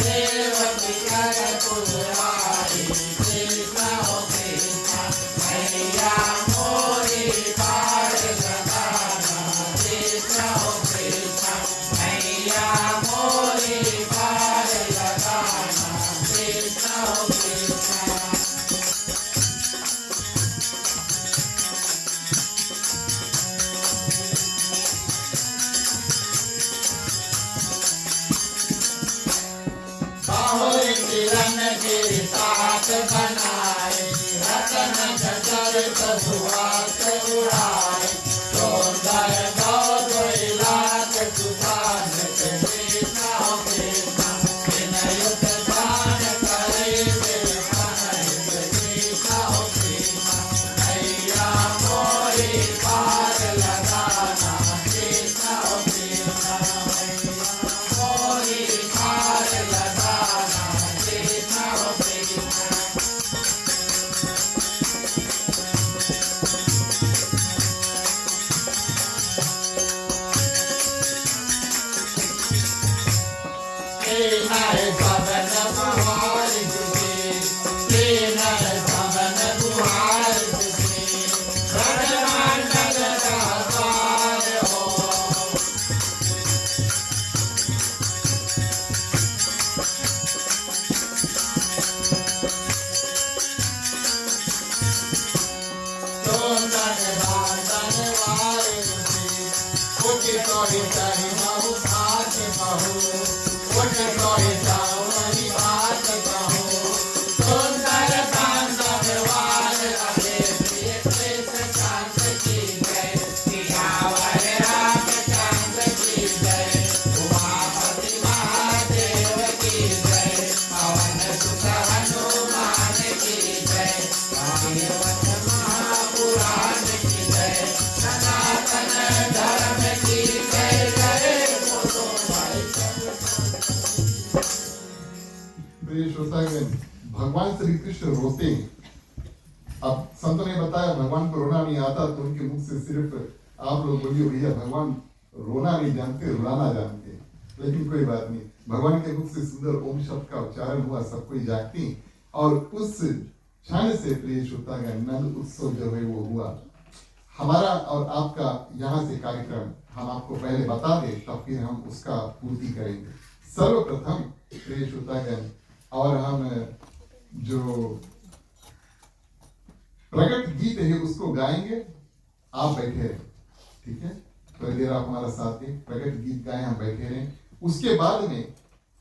देव पितर पुरारे, कृष्ण हो कृष्ण नैया मोरी पार लगाना, कृष्ण हो कृष्ण नैया मोरी पार लगाना, कृष्ण हो कृष्ण। बाहुर किरण के साथ बनाए, रतन जगर प्रभुआत उड़ाए, सुंदर गौर लाख सुधान कृष्ण हो कृष्ण विनयुत दान करे कृष्ण हो कृष्ण नैया मोरी पार लगाना, कृष्ण हो कृष्ण नैया मोरी पार लगाना, कृष्ण हो कृष्ण। प्रिय श्रोतागण, भगवान श्री कृष्ण रोते हैं। अब संतों ने बताया भगवान को रोना नहीं आता, तो उनके मुख से सिर्फ आप लोग बोलिए भैया भगवान रोना नहीं जानते, रुलाना जानते। लेकिन कोई बात नहीं, भगवान के मुख से सुंदर ओम शब्द का उच्चारण हुआ, सब कोई जागती, और उस क्षण से प्रिय श्रोतागण नंद उत्सव जो है वो हुआ। हमारा और आपका यहाँ से कार्यक्रम हम आपको पहले बता दें, तब फिर हम उसका पूर्ति करेंगे। सर्वप्रथम प्रिय श्रोतागण, और हम जो प्रकट गीत है उसको गाएंगे, आप बैठे रहें, ठीक है? थोड़ी देर आप हमारा साथ दें, प्रकट गीत गाएं, हम बैठे रहें। उसके बाद में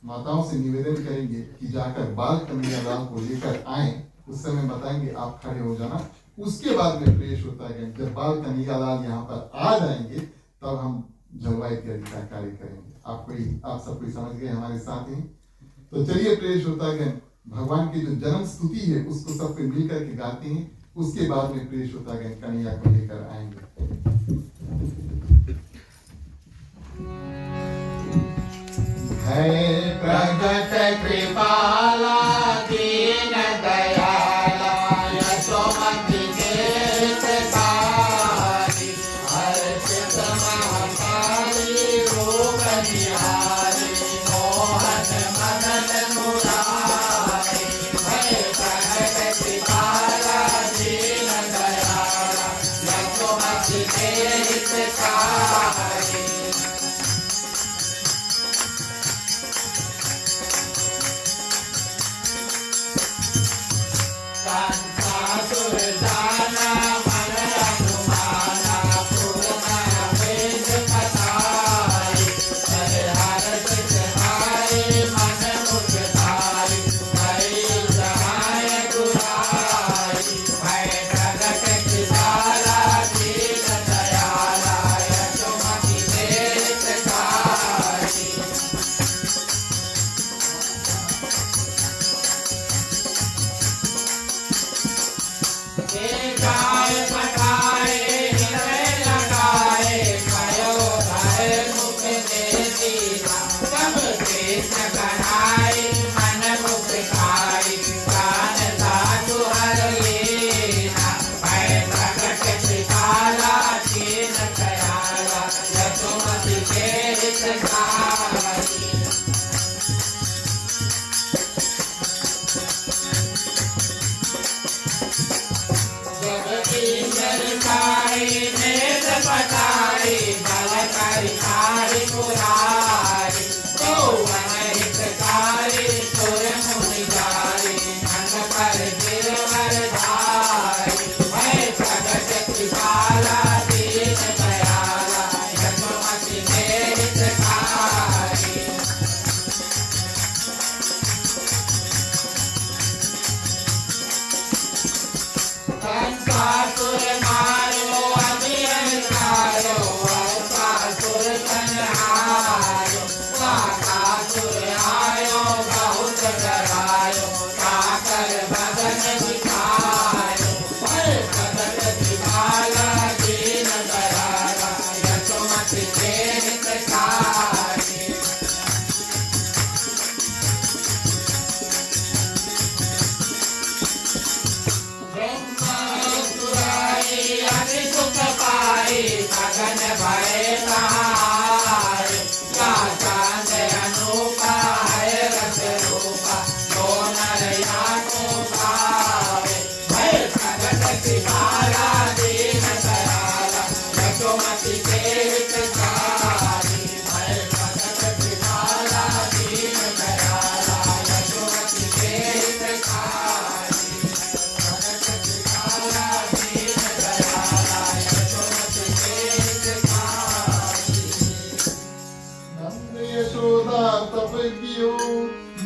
माताओं से निवेदन करेंगे कि जाकर बाल कन्हैया लाल को लेकर आए, उस समय बताएंगे, आप खड़े हो जाना। उसके बाद में प्रेष होता है, जब बाल कन्हैया लाल यहाँ पर आ जाएंगे तब हम जलवा इत्यादि का कार्य करेंगे। आप सब कोई समझ गए हमारे साथ ही? तो चलिए प्रेष होता है, भगवान की जो जन्म स्तुति है उसको सब कोई मिलकर के गाते हैं। उसके बाद में प्रेष होता है कन्हैया को लेकर आएंगे। है प्रगट कृपाला दीन दयाला यशोमति केतकारी हर्षित महाकाली रूप निहारी मोहन मदन मुरारी। है प्रगट कृपाला दीन दयाला यशोमति केतकारी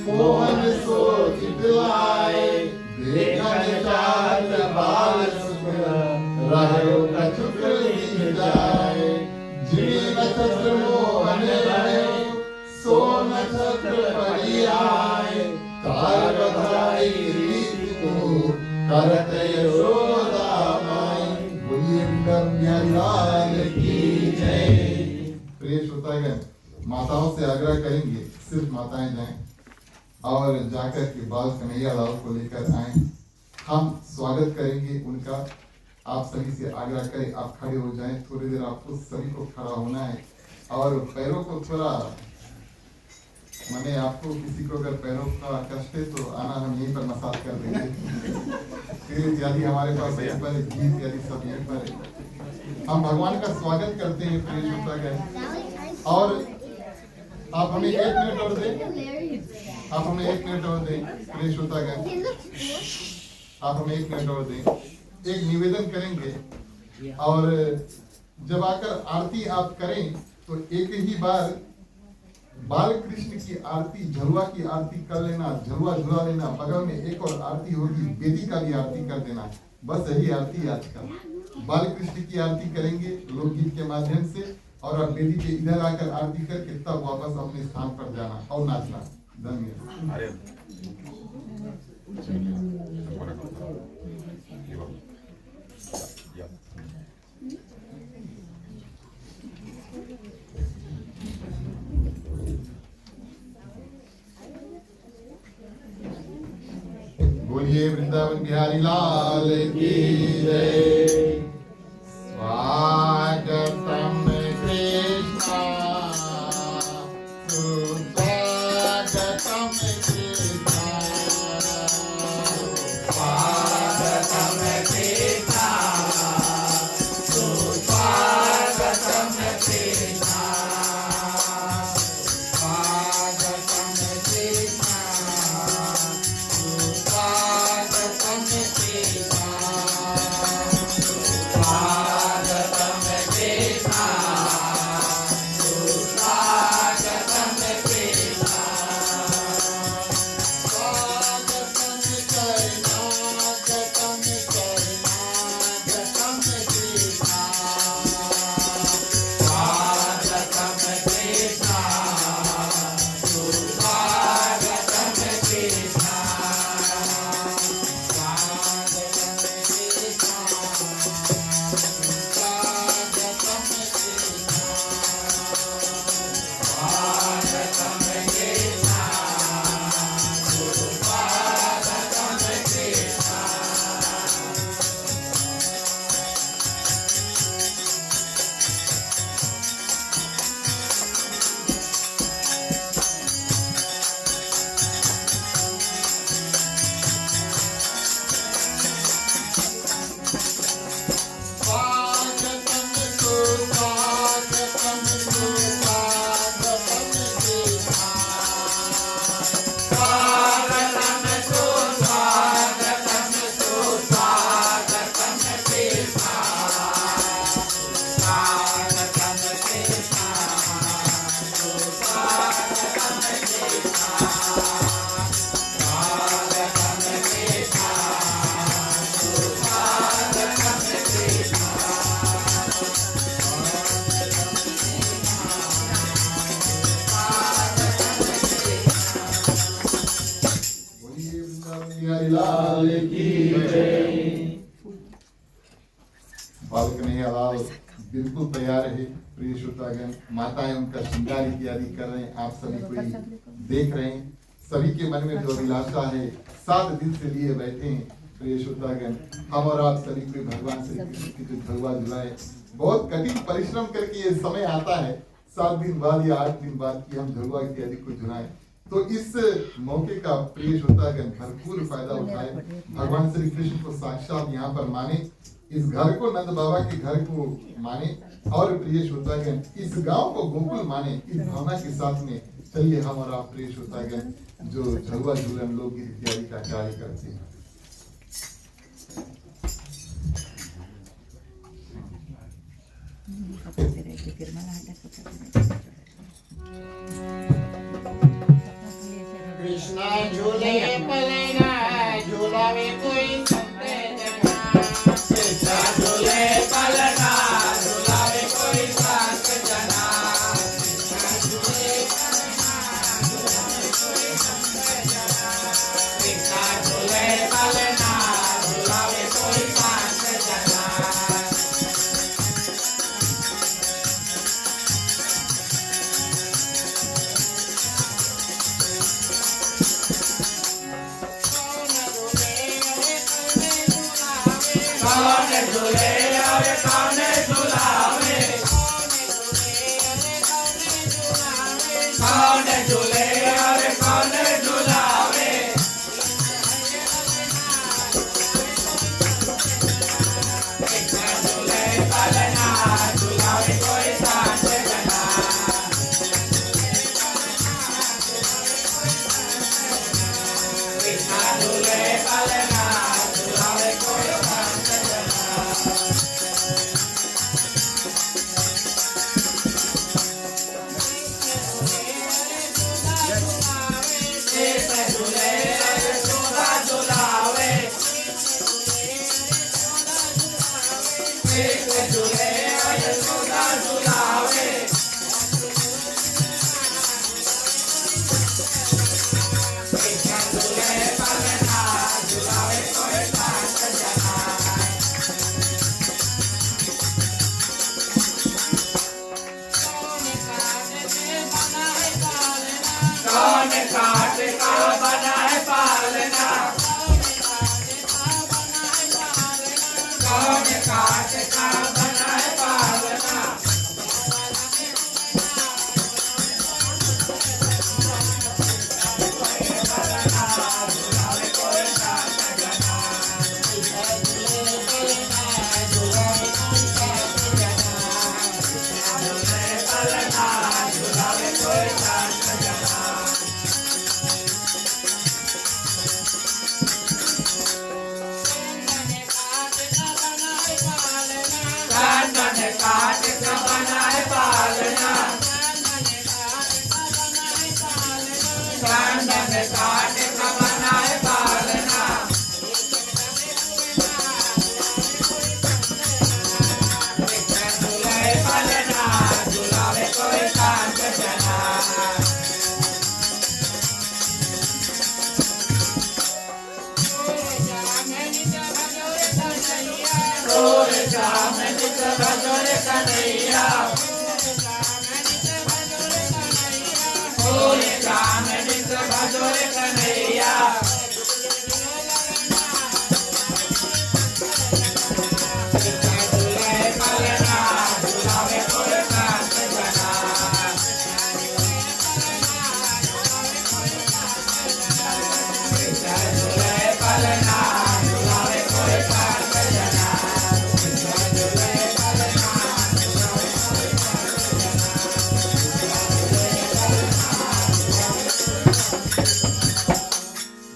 मोहन सोच दिलाए, देखन चाहत बाल सुख रहो कछुक दिन जाए। जिमी नक्षत्र मोहन रहे, सो नक्षत्र पड़ी आए। तार बधाई रीति को करत यशोदा माई, बोलिए कन्या लाल की जय। प्रिय श्रोतागण, माताओं से आग्रह करेंगे, सिर्फ माताएं जाएं और जाकर के बाल कन्हैया लाल को लेकर आए। हम स्वागत करेंगे उनका। आप सभी से आग्रह करें, आप खड़े हो जाएं। थोड़ी देर आपको सभी को खड़ा होना है और पैरों को थोड़ा मैंने आपको किसी को अगर पैरों का कष्ट है तो आना, हम यहीं पर मसाज कर देंगे। फिर यदि हमारे पास यहीं पर गीत यदि सब यहीं पर है। हम भगवान का स्वागत करते हैं प्रिय श्रोतागण। और आप हमें 1 मिनट और दें, आप हमें 1 मिनट और दें प्रिय श्रोतागण, आप हमें 1 मिनट और दें। एक निवेदन करेंगे और जब आकर आरती आप करें तो एक ही बार बाल कृष्ण की आरती, झलुआ की आरती कर लेना, झलुआ झुला लेना। बगल में एक और आरती होगी, बेदी का भी आरती कर देना। बस यही आरती आज का बाल कृष्ण की आरती करेंगे लोकगीत के माध्यम से, और आप बेदी के इधर आकर आरती करके तब वापस अपने स्थान पर जाना और नाचना। धन्यवाद। बोलिए वृंदावन बिहारी लाल की जय। स्वागतम कृष्णा, सुस्वागतम कृष्णा, स्वागतम कृष्णा, सुस्वागतम कृष्णा, स्वागतम कृष्णा, स्वागतम कृष्णा, स्वागतम कृष्णा, स्वागतम कृष्णा, स्वागतम शरणागतम शरणागतम कृष्णा, स्वागतम कृष्णा, स्वागतम कृष्णा, लाल की जय। बाल कन्हैया लाल बिल्कुल तैयार है प्रिय श्रोतागण। माताएं उनका श्रृंगार इत्यादि कर रहे हैं, आप सभी को देख रहे हैं। सभी के मन में जो अभिलाषा है 7 दिन से लिए बैठे हैं प्रिय श्रोतागण। हम और आप सभी को भगवान श्री कृष्ण की जो झलुआ झुलाए, बहुत कठिन परिश्रम करके ये समय आता है 7 दिन बाद या 8 दिन बाद की हम झलुआ इत्यादि को झुलाएं। तो इस मौके का प्रिय श्रोतागण भरपूर फायदा उठाए, भगवान श्री कृष्ण को साक्षात यहाँ पर माने, इस घर को नंद बाबा के घर को माने, और प्रिय श्रोतागण इस गांव को गोकुल माने। इस भावना के साथ में चलिए हम और आप प्रिय श्रोतागण जो झलुआ झूलन लोकगीत इत्यादि का कार्य करते हैं। कृष्णा झूले पलैना झूलावे कोई संते जना, कृष्णा झूले पलैना झूलावे कोई संत जना, कृष्णा झूले पलैना झूलावे कोई संत जना, कृष्णा झूले पलैना झूलावे कोई संत जना।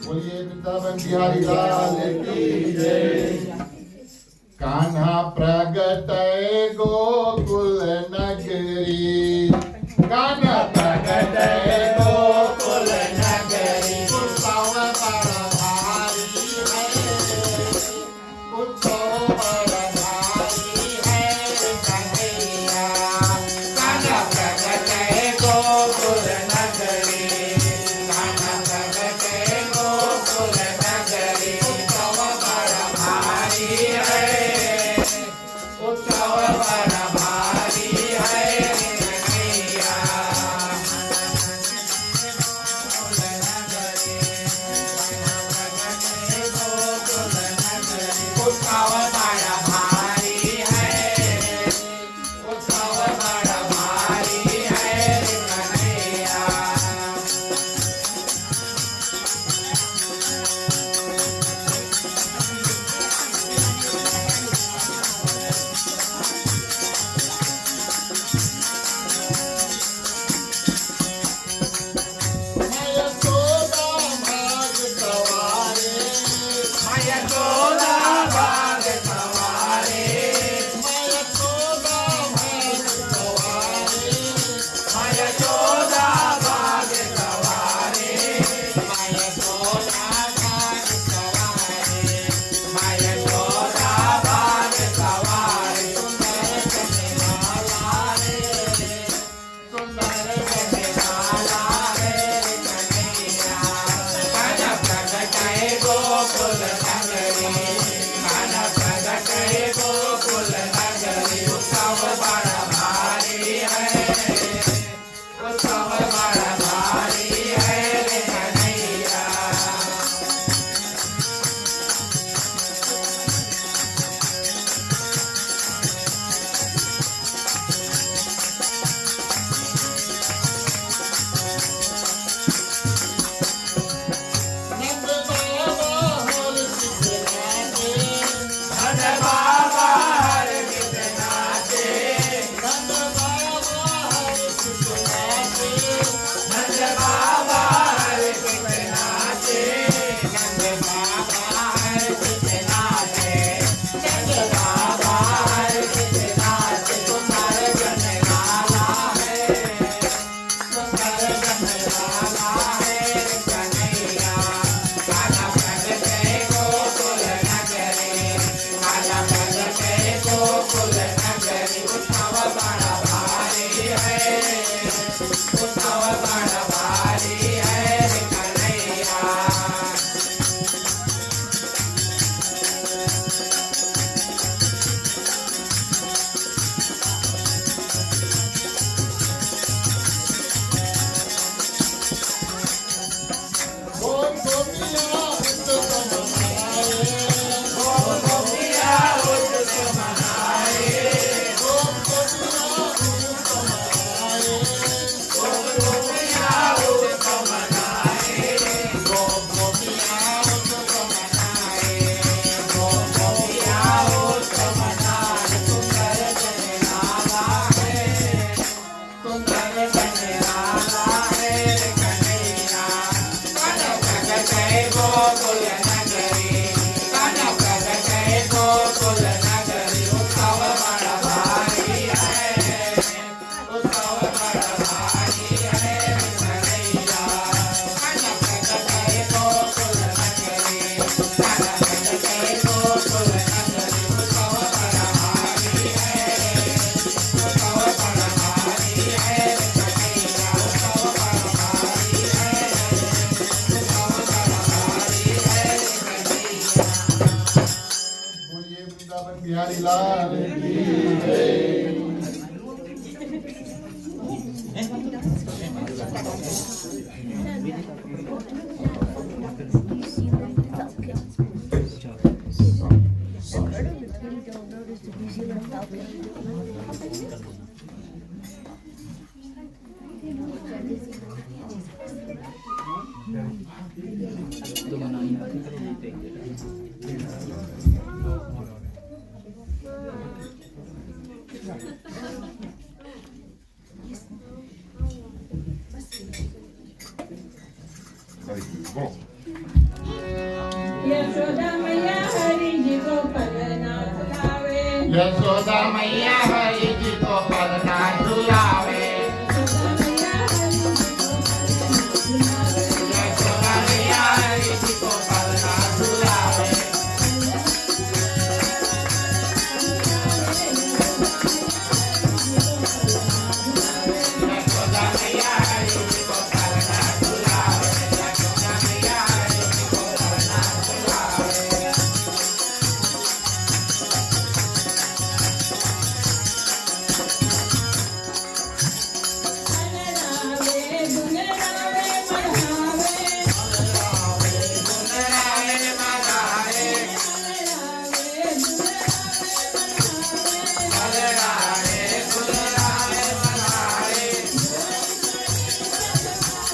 बोलिए वृंदावन बिहारी लाल की जय। कान्हा प्रगट गोकुल नगरी, कान्हा प्रगट गोकुल नगरी। उत्सव बड़ भारी है, उत्सव बड़ भारी है कन्हैया। कान्हा प्रगट गोकुल नगरी, कान्हा प्रगट गोकुल नगरी। उत्सव बड़ भारी है, उत्सव बड़ भारी है कन्हैया। उत्सव बड़ भारी है, उत्सव बड़ भारी है कन्हैया। उत्सव बड़ा भारी है रे कन्हैया। बिहारी लाल की जय। यशोदा मैया हरि जी को पलना झुलावे। यशोदा मैया हरि जी को पलना झुलावे। यशोदा मैया हरि जी को पलना झुलावे।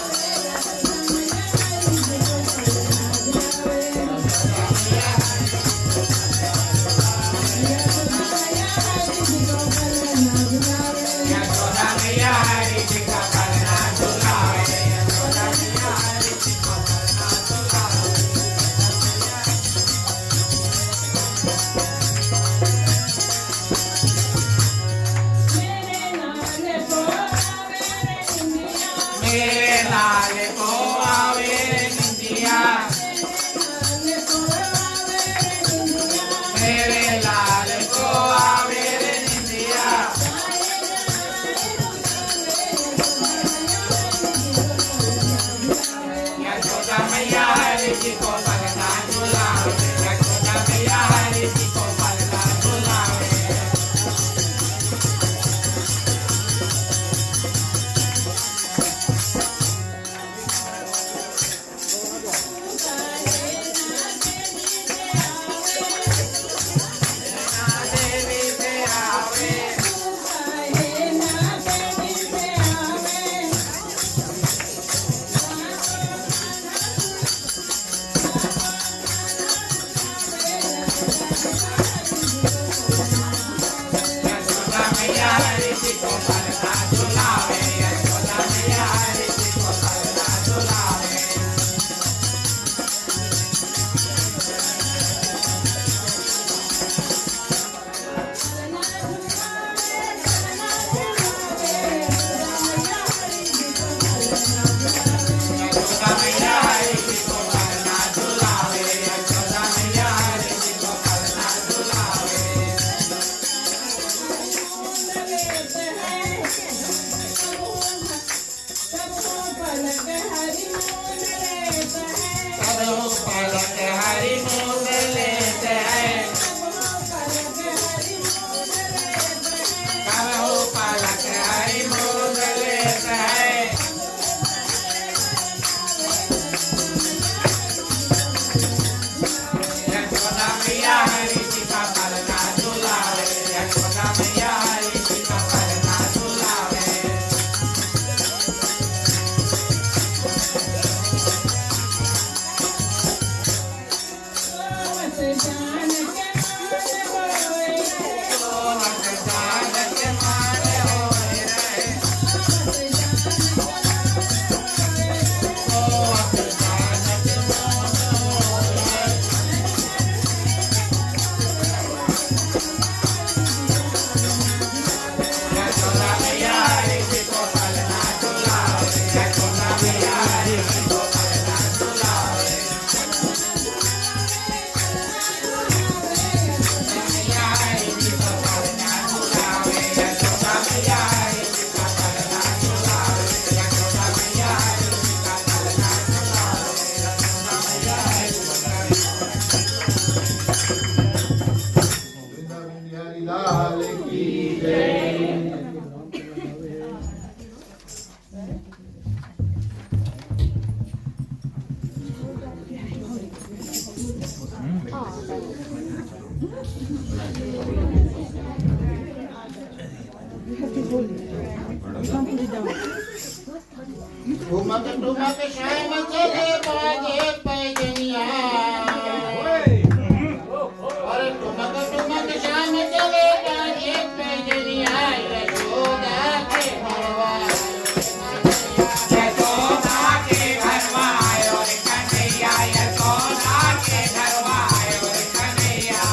यशोदा मैया हरि जी को पलना झुलावे। यशोदा मैया हरि जी को पलना झुलावे। वृंदावन बिहारी लाल की जय। ठुमक ठुमक श्याम चले बाजे पैजनिया और ठुमक ठुमक श्याम चले बाजे पैजनिया यशोदा के घरवा आयो रे कन्हैया यशोदा के घरवा आयो रे कन्हैया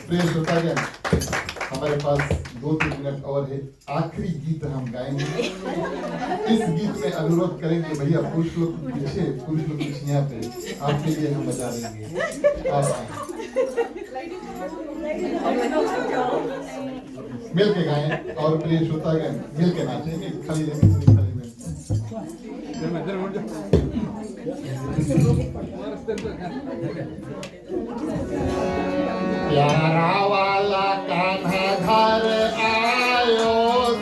प्रिय श्रोतागण, हमारे पास 2-3 मिनट और है। आखिरी गीत हम गाएंगे। इस गीत में अनुरोध करेंगे भैया पुरुष लोग पीछे यहाँ पे आपके लिए हम बजा देंगे। आप मिल के गाएं और प्रिय श्रोता गण मिल के नाचेंगे। खाली लेके खाली में प्यारा वाला कान्हा घर आयो,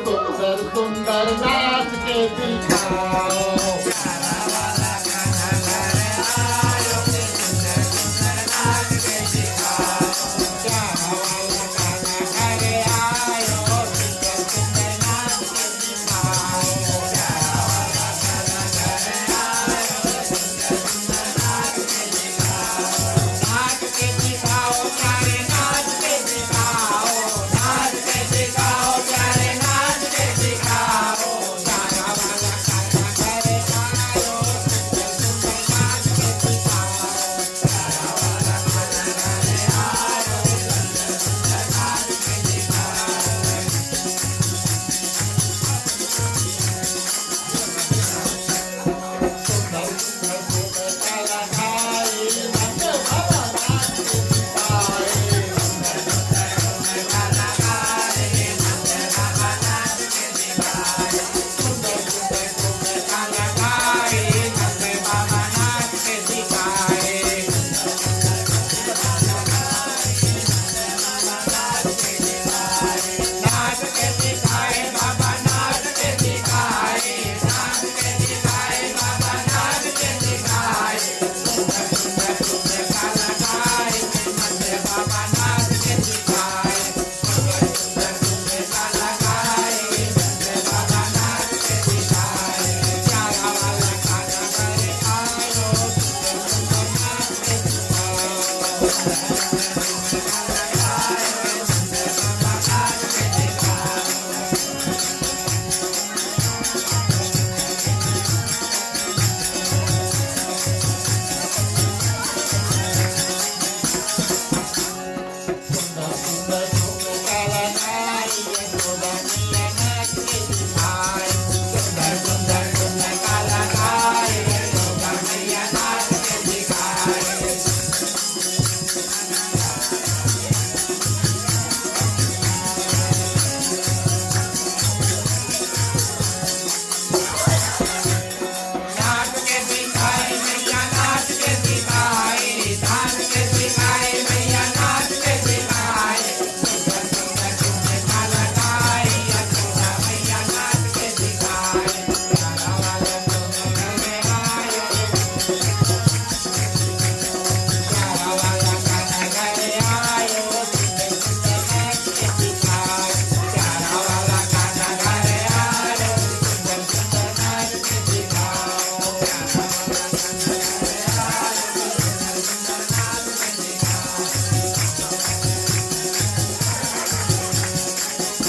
सुंदर सुंदर नाच के दिखाओ। प्यारा वाला कान्हा घर आयो, सुंदर सुंदर नाच के दिखाओ। प्यारा वाला कान्हा घर आयो, सुंदर सुंदर नाच के दिखाओ। प्यारा वाला कान्हा घर आयो, सुंदर सुंदर नाच के दिखाओ। नाच के दिखाओ प्यारे, नाच के दिखाओ, नाच के दिखाओ प्यारे, नाच के दिखाओ। प्यारा वाला कान्हा घर आयो, सुंदर सुंदर नाच के दिखाओ। प्यारा वाला कान्हा घर आयो, सुंदर सुंदर नाच के दिखाओ। सुंदर सुंदर सुंदर काला भाई नंद बाबा नाच के दिखाए। सुंदर सुंदर सुंदर काला भाई नंद बाबा नाच के दिखाए। सुंदर सुंदर सुंदर काला भाई नंद बाबा नाच के दिखाए। नाच के दिखाए बाबा, नाच के दिखाए, नाच के दिखाए बाबा, नाच के दिखाए। सुंदर सुंदर सुंदर काला भाई नंद बाबा नाच के दिखाए। सुंदर सुंदर सुंदर काला भाई नंद बाबा नाच के दिखाए। प्यारा वाला कान्हा घर आयो, सुंदर सुंदर नाच के दिखाओ। सुंदर सुंदर सुंदर काला नाई यशोदा मैया नाच के दिखाए। सुंदर सुंदर सुंदर काला नाई यशोदा मैया नाच के दिखाए। नाच के दिखाए मैया, नाच के दिखाए, नाच के दिखाए मैया, नाच के दिखाए। सुंदर सुंदर सुंदर काला नाई यशोदा मैया नाच के दिखाए। प्यारा वाला कान्हा घर आयो, प्यारा वाला कान्हा घर आयो, सुंदर सुंदर नाच के दिखाए। प्यारा वाला कान्हा घर आयो, सुंदर सुंदर नाच के दिखाओ। प्यारा वाला कान्हा घर आयो, सुंदर सुंदर नाच के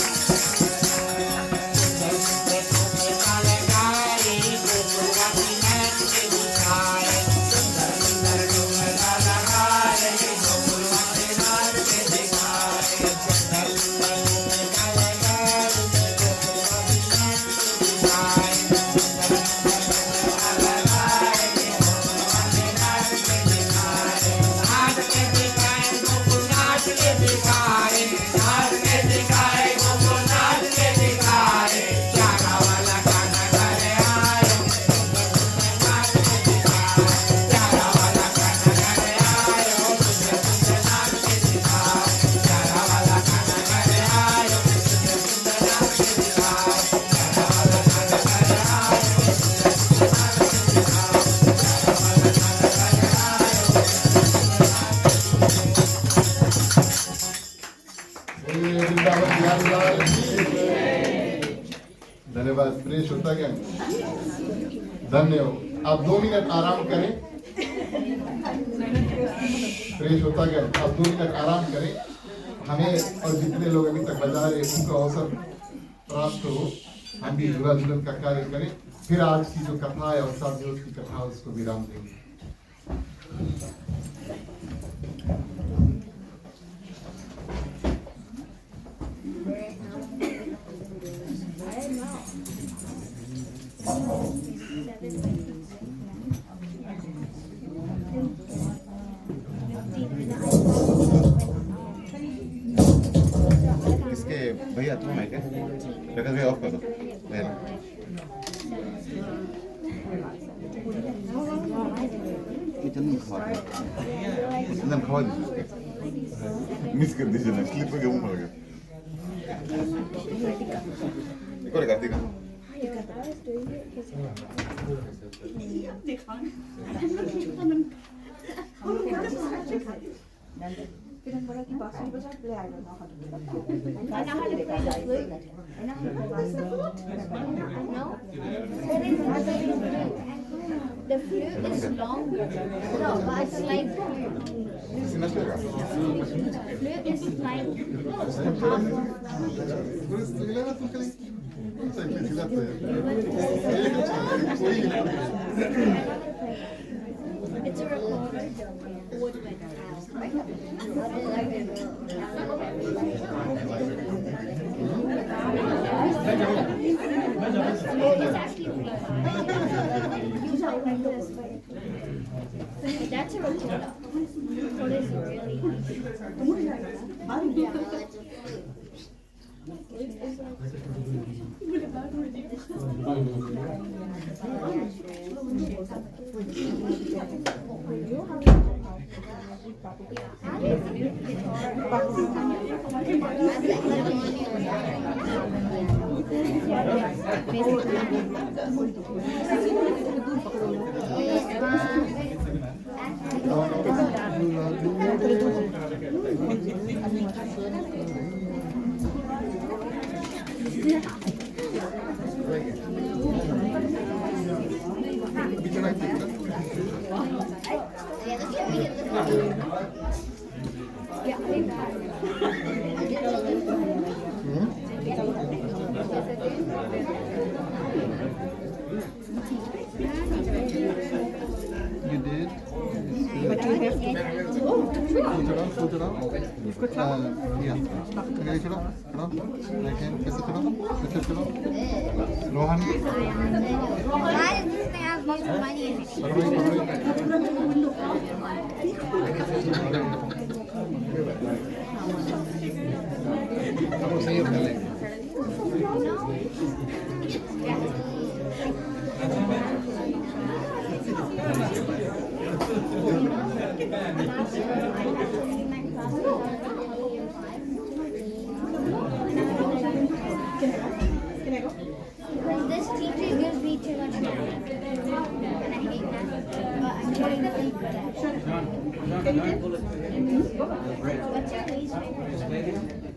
दिखाओ। सुंदर सुंदर सुंदर काले गाई गोकुलवासी नाच के दिखाए। सुंदर सुंदर सुंदर काला गाई गोकुलवासी नाच के दिखाए। सुंदर सुंदर सुंदर काले गाई गोकुलवासी नाच के दिखाए। सुंदर सुंदर सुंदर काला गाई गोकुलवासी नाच के दिखाए। नाच के दिखाए गोकुल नाच के दिखाए, नाच के दिखाए गोकुल नाच के दिखाए। प्यारा वाला कान्हा घर आयो, सुंदर सुंदर नाच के दिखाए। प्यारा वाला कान्हा घर आयो, सुंदर सुंदर नाच के दिखाओ। प्यारा वाला कान्हा घर आयो, सुंदर सुंदर नाच के दिखाओ। प्यारा वाला कान्हा घर आयो, सुंदर सुंदर नाच के दिखाओ। प्यारा वाला कान्हा घर आयो, बोलिए वृंदावन बिहारी लाल की जय। धन्यवाद प्रिय श्रोतागण, धन्य हो। आप 2 मिनट आराम करें। प्रिय श्रोतागण, आप 2 मिनट आराम करें। हमें और जितने लोग अभी तक बजा रहे उनको अवसर प्राप्त हो, हम भी झूला झूलन का कार्य करें। फिर आज की जो कथा है और साथ जो उसकी कथा उसको विराम देंगे। एकदम खावा दीजिए मिस कर दीजिए ना क्लिप में गेम पड़ गया एक और करती का Pero por aquí pasa y pasa le hago no. I know how to play the flute. I know how to play the flute. No. The flute is longer. No, but it's like sin más larga flute is like it's a recorder. Woodwind. It's actually like this, but that's a recorder. Recorder is really you did but you have to put it up yeah okay chalo again कैसे चलो Rohan Why does this thing have lots of money in it? Because this teacher gives me too much money. And I hate that. But I'm trying to think that. What's your least favorite?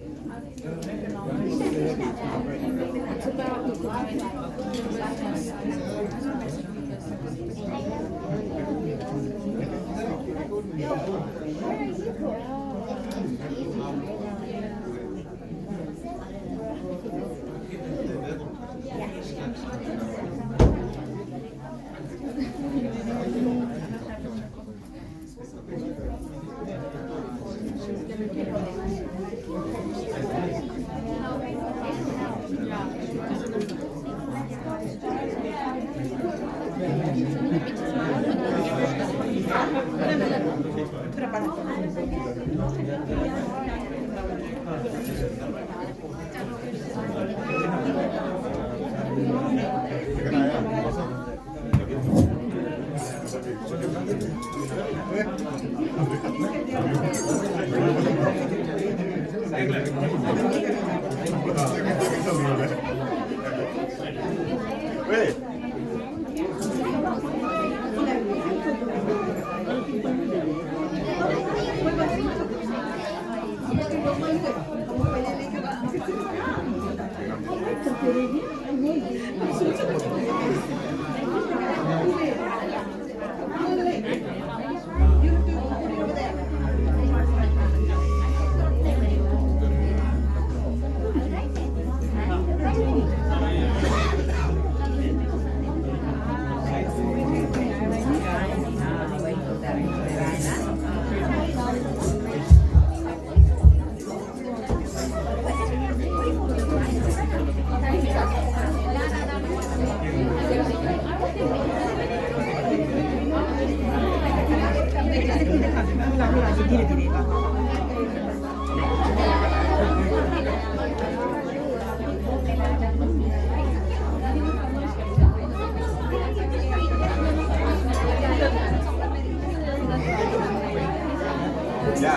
बोलिए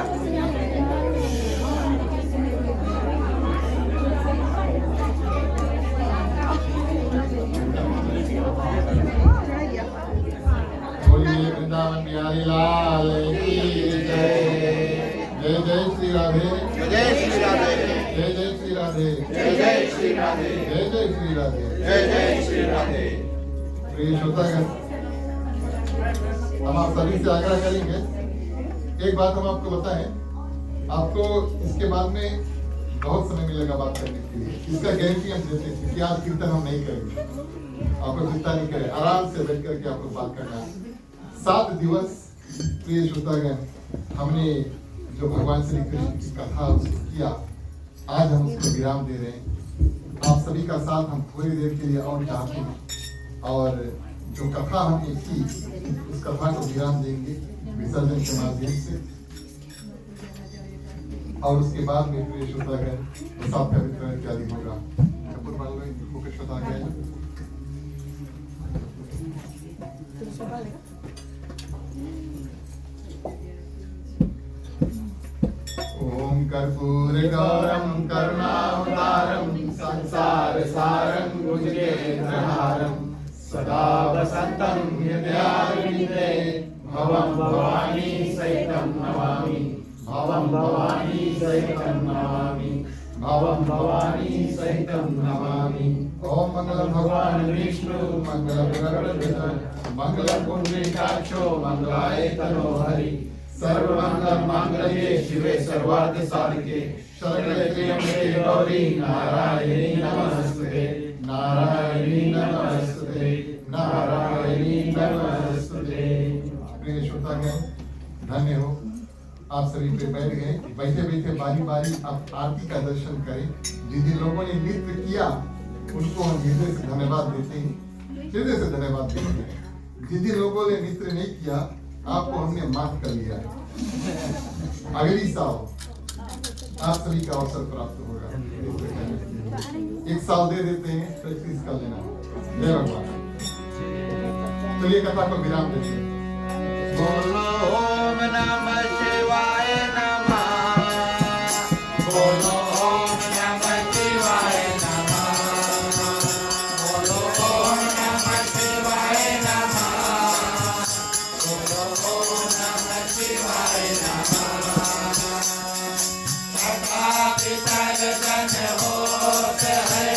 वृंदावन बिहारी लाल की जय। जय जय श्री राधे। जय श्री राधे। जय जय श्री राधे। जय जय श्री राधे। जय जय श्री राधे। जय जय श्री राधे। प्रिय श्रोतागण, हम आप सभी से आग्रह करेंगे, एक बात हम आपको बताएं, आपको इसके बाद में बहुत समय मिलेगा बात करने के लिए। इसका गारंटी हम देते हैं कि आज कीर्तन हम नहीं करेंगे, आपको चिंता नहीं करें, आराम से बैठ करके आपको बात करना है। 7 दिवस प्रिय श्रोतागण हमने जो भगवान श्री कृष्ण की कथा उसको किया, आज हम उसको विराम दे रहे हैं। आप सभी का साथ हम थोड़ी देर के लिए और चाहते हैं, और जो कथा हमने की उस कथा को विराम देंगे विसर्जन के माध्यम से, और उसके बाद में प्रिय श्रोतागण प्रसाद का वितरण इत्यादि होगा। कपूर वालों मुख्य श्रोतागण ओम कर्पूर गौरम करुणावतारम संसार सारं भुजगेन्द्रहारं सदा वसन्तं हृदयारविन्दे भवं भवानी सहितं नमामि। भवं भवानी सहितं नमामि। भवं भवानी सहितं नमामि। ओम मंगलम भगवान विष्णु मंगलम गरुड़ध्वज मंगलम पुंडरीकाक्षो मंगलाय तनोहरि सर्वमंगल मांगल्ये शिवे सर्वार्थ साधिके शरण्ये त्र्यंबके गौरी नारायणी नमस्ते। नारायणी नमस्ते। नारायणी नमस्ते। प्रिय श्रोतागण, धन्य हो आप सभी पे बैठ गए। बैठे बैठे बारी बारी आप आरती का दर्शन करें। जिन जिन लोगों ने नृत्य किया उनको हम हृदय से धन्यवाद देते हैं, हृदय से धन्यवाद देते हैं। जिन जिन लोगों ने नृत्य नहीं किया आपको हमने माफ कर लिया। अगली साल आप सभी का अवसर प्राप्त होगा। एक साल दे देते हैं, प्रैक्टिस कर लेना। जय भगवान। चलिए कथा को विराम देते हैं। बोलो ओम नमः शिवाय नमः। बोलो ओम नमः शिवाय नमः। बोलो ओम नमः शिवाय नमः। बोलो ओम नमः शिवाय नमः। कथा विसर्जन होत है,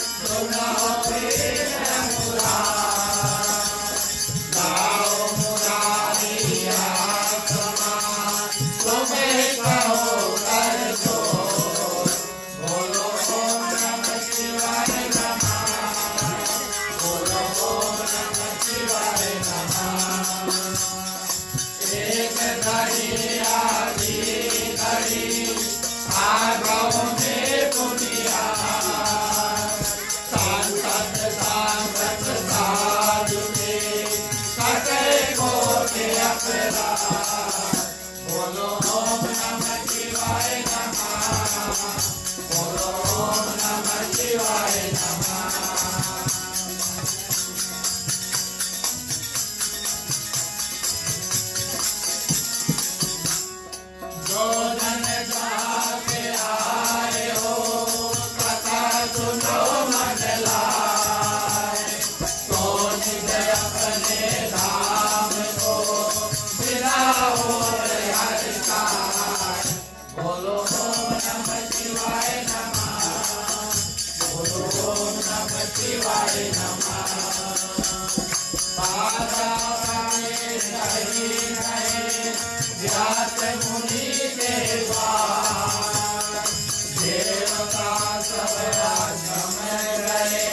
सुनो कृष्ण मुरारी। गाओ मुरारी आत्मा, तुम्हें कहो कर दो। बोलो ओम नमः शिवाय नमः। बोलो ओम नमः शिवाय नमः। एक घड़ी आधी घड़ी आगों में दुनिया, सांसद सांसद साधु के सके को के अपराध। बोलो ओम नमः शिवाय नमः। बोलो ओम नमः शिवाय नमः। जो जन जाके आए हो कथा सुनो मन लाए। तो निज अपने धाम को बिराओ हर साय। बोलो ओम नमः शिवाय नमः। बोलो ओम नमः शिवाय नमः। बाधा पाए नहीं नहीं व्यास मुनि के बाद। देवता सब आश्रम गए,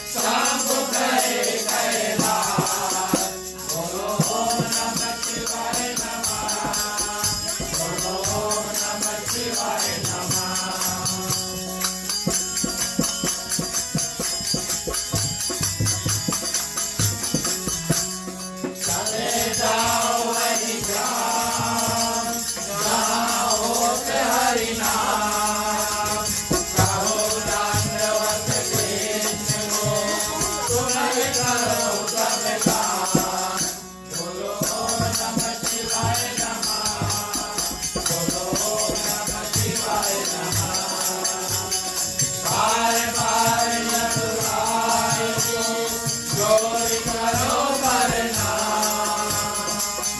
सब गए कैलाश। बोलो ओम नमः शिवाय नमः। बोलो ओम नमः शिवाय नमः। चले जाओ वही जाओ, जहाँ होत हरि नाम। कहो दान बार बार मथुराए को चोरी करो वरना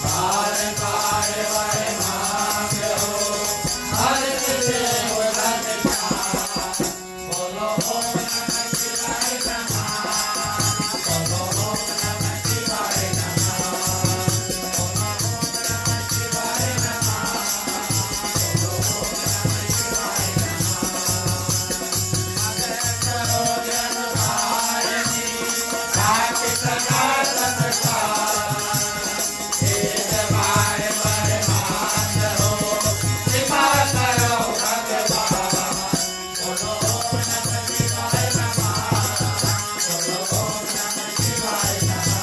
बार बार वर मांगो हर देव धन का बोलो ओम नमः शिवाय नमः बोलो ओम नमः शिवाय नमः बोलो ओम नमः शिवाय नमः बोलो ओम नमः शिवाय नमः अगर करो जन भारती रात सदा सत्कार एक बार वर मांगो कृपा करो भगवान बोलो ओम नमः शिवाय नमः बोलो ओम नमः शिवाय नमः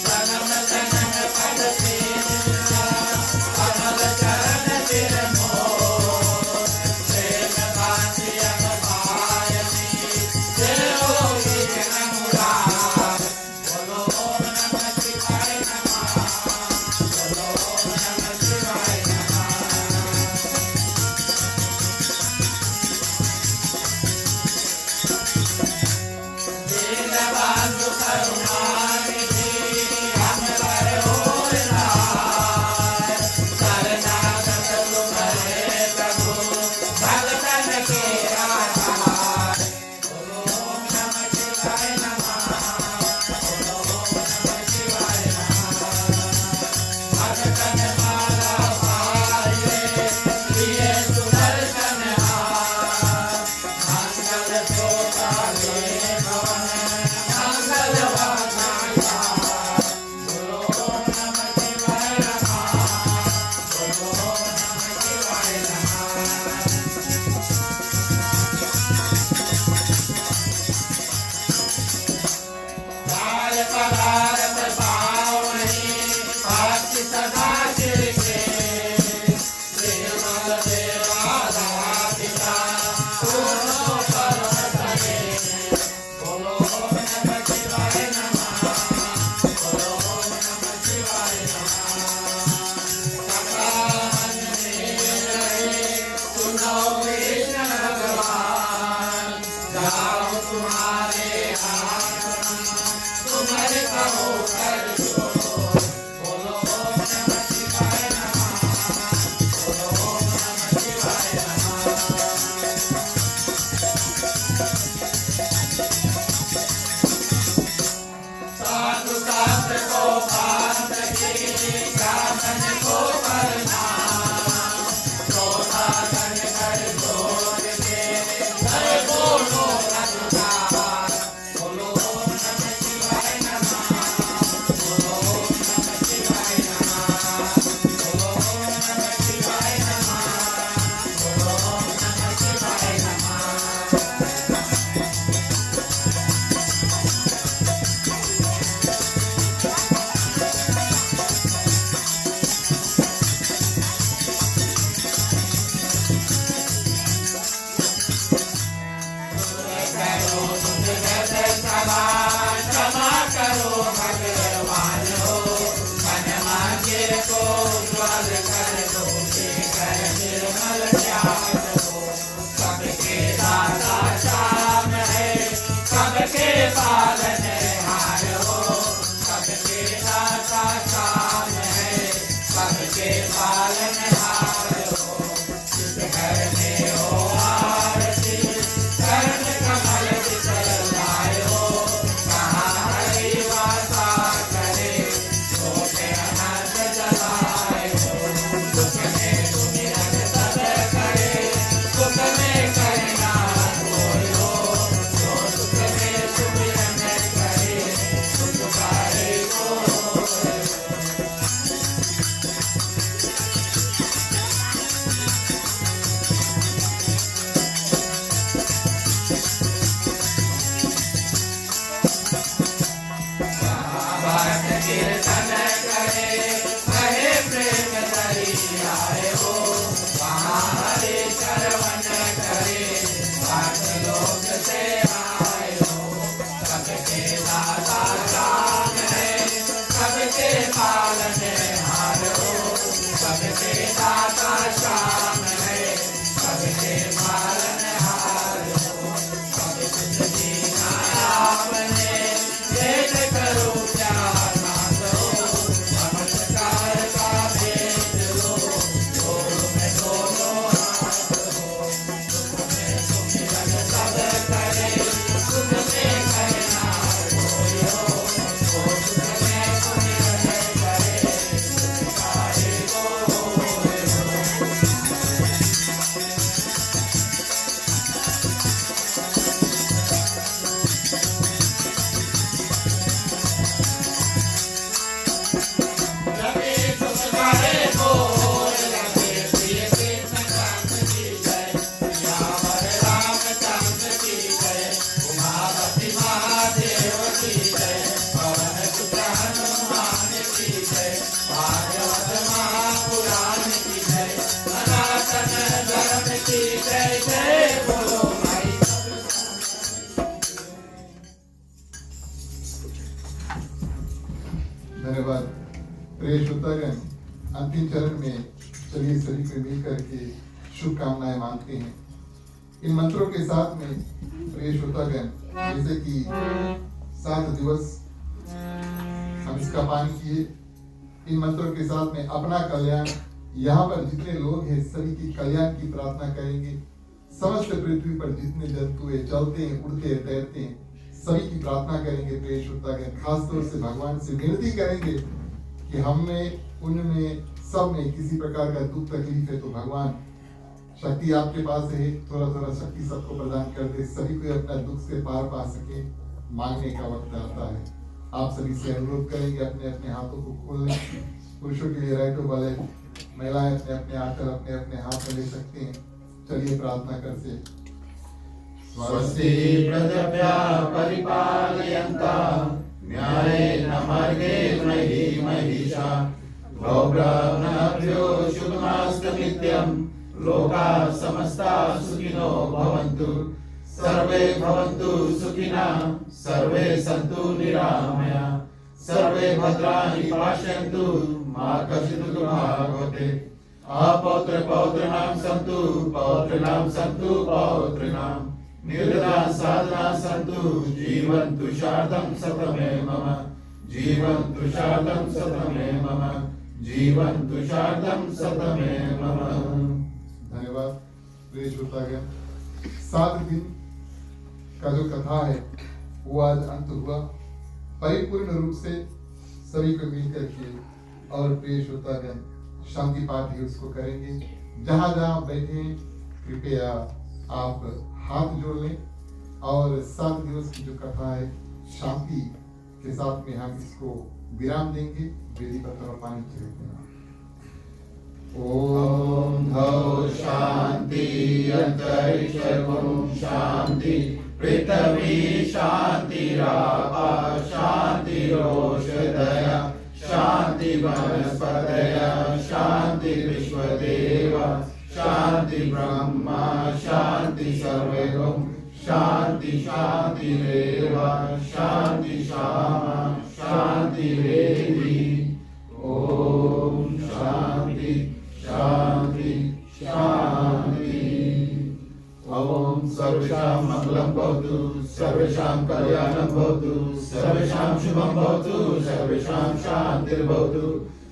जन्म जन्म पद सेविया कमल चरण सिर मोर प्रेम भांति अगभायनी देवोगी नमुरार बोलो ओम नमः शिवाय नमः बोलो ओम नमः शिवाय नमः दीनबंधु करुणानिधि हम पर होर राय शरणागत तुम्हारे प्रभु भक्तन के आधार बोलो ओम नमः शिवाय नमः बोलो ओम नमः शिवाय नमः भक्तन माला पाए लिए सुदर्शन हार मंगल श्रोता ले भवन मंगल वाताया बोलो ओम नमः शिवाय नमः बोलो ओम नमः शिवाय नमः लाल पदार्थ पावनी भक्ति सदा सिर के श्रीमद देवादापिता पूर्णो पर्वत के बोलो ओम नमः शिवाय नमः बोलो ओम नमः शिवाय नमः सदा मन में रहे सुनो कृष्ण भगवान जाओ तुम्हारे आश्रम तुम्हारे कहो कर दो बोलो ओम नमः शिवाय नमः बोलो ओम नमः शिवाय नमः साधु शास्त्र को पांत की ब्राह्मण को प्रणाम क्रोधाधन कर जोर के हर बोलो रघुनाथ बोलो ओम नमः शिवाय नमः बोलो ओम नमः शिवाय नमः बोलो ओम नमः शिवाय नमः बोलो ओम नमः शिवाय नमः करो दुर्गत सवार क्षमा करो भगवान हो मन मंदिर को उज्ज्वल कर दो कर निर्मल ज्ञान हो सबके दाता श्याम है सबके पालन हार हो सबके दाता श्याम है सबके पालन हार हो जिस घर में हो आरती कर्ण कमल विचल लायो कहाँ हरि वासा करे छोटे अनंत जलाए हो दुख में सुमिरन सब करे सुख में करना बोलो जो सुख में सुमिरन करे सुख पाए को महाभारत कीर्तन करे कहे प्रेम धरी आए हो वहाँ हरे श्रवण करे पाठ लोक से आए हो सबके दाता श्याम है सबके पालन हार हो सबके दाता श्याम है सबके पालन हार अंतिम चरण में चलिए सभी को मिल करके शुभकामनाएं मांगते हैं। इन मंत्रों के साथ में प्रिय श्रोतागण, जैसे कि 7 दिवस हम इसका पान किए, इन मंत्रों के साथ में अपना कल्याण, यहाँ पर जितने लोग हैं सभी की कल्याण की प्रार्थना करेंगे। समस्त पृथ्वी पर जितने जंतु है, चलते हैं, उड़ते हैं, तैरते हैं, सभी की प्रार्थना करेंगे। प्रिय श्रोतागण, खासतौर से भगवान से विनती करेंगे कि हमें, उनमें, सब में किसी प्रकार का दुख तकलीफ है तो भगवान शक्ति आपके पास है, थोड़ा थोड़ा शक्ति सबको प्रदान कर दे, सभी को अपना दुख से पार पा सके। मांगने का वक्त आता है। आप सभी से अनुरोध करेंगे अपने अपने हाथों को खोल लें। पुरुषों के लिए राइटो वाले, महिलाएं अपने अपने आकर अपने अपने हाथ में ले सकते हैं। चलिए प्रार्थना करते। स्वस्ति प्रजाभ्यः परिपालयन्तां न्यायेन मार्गेण महीं महिषाः गोब्राह्मणेभ्यो शुभमस्तु नित्यं। लोकाः समस्ताः सुखिनो भवन्तु। सर्वे भवन्तु सुखिनः, सर्वे सन्तु निरामयाः, सर्वे भद्राणि पश्यन्तु, मा कश्चित् दुःखभाग् भवेत्। अपौत्र पौत्राणां सन्तु, पौत्राणां सन्तु पौत्राणां, निर्धना साधना सन्तु, जीवन्तु शारदं शतमेव मम, जीवन्तु शारदं शतमेव मम, जीवन्तु शारदं शतमेव मम। धन्यवाद। प्रिय श्रोतागण, 7 दिन का जो कथा है वो आज अंत हुआ। परिपूर्ण रूप से सभी को मिलकर के और प्रिय श्रोतागण शांति पाठ ही उसको करेंगे। जहां जहां बैठे कृपया आप हाथ जोड़ लें और 7 दिवस की जो कथा है शांति के साथ में हम इसको विराम देंगे। वेदी पर थोड़ा पानी छिड़कें। ओम धौ शांति अंतरिक्षं शांति पृथ्वी शांतिरापः शांतिरोषधयः शांति वनस्पतयः शांति विश्वदेवः शांति ब्रह्मा शांति सर्वगं शांति शांतिरेव शांति शामा शांति वेदी। ओम शांति शांति शांति। ओम सर्वेषां मंगलं भवतु, सर्वेषां कल्याणं भवतु, सर्वेषां शुभं भवतु, सर्वेषां शान्तिर्भवतु।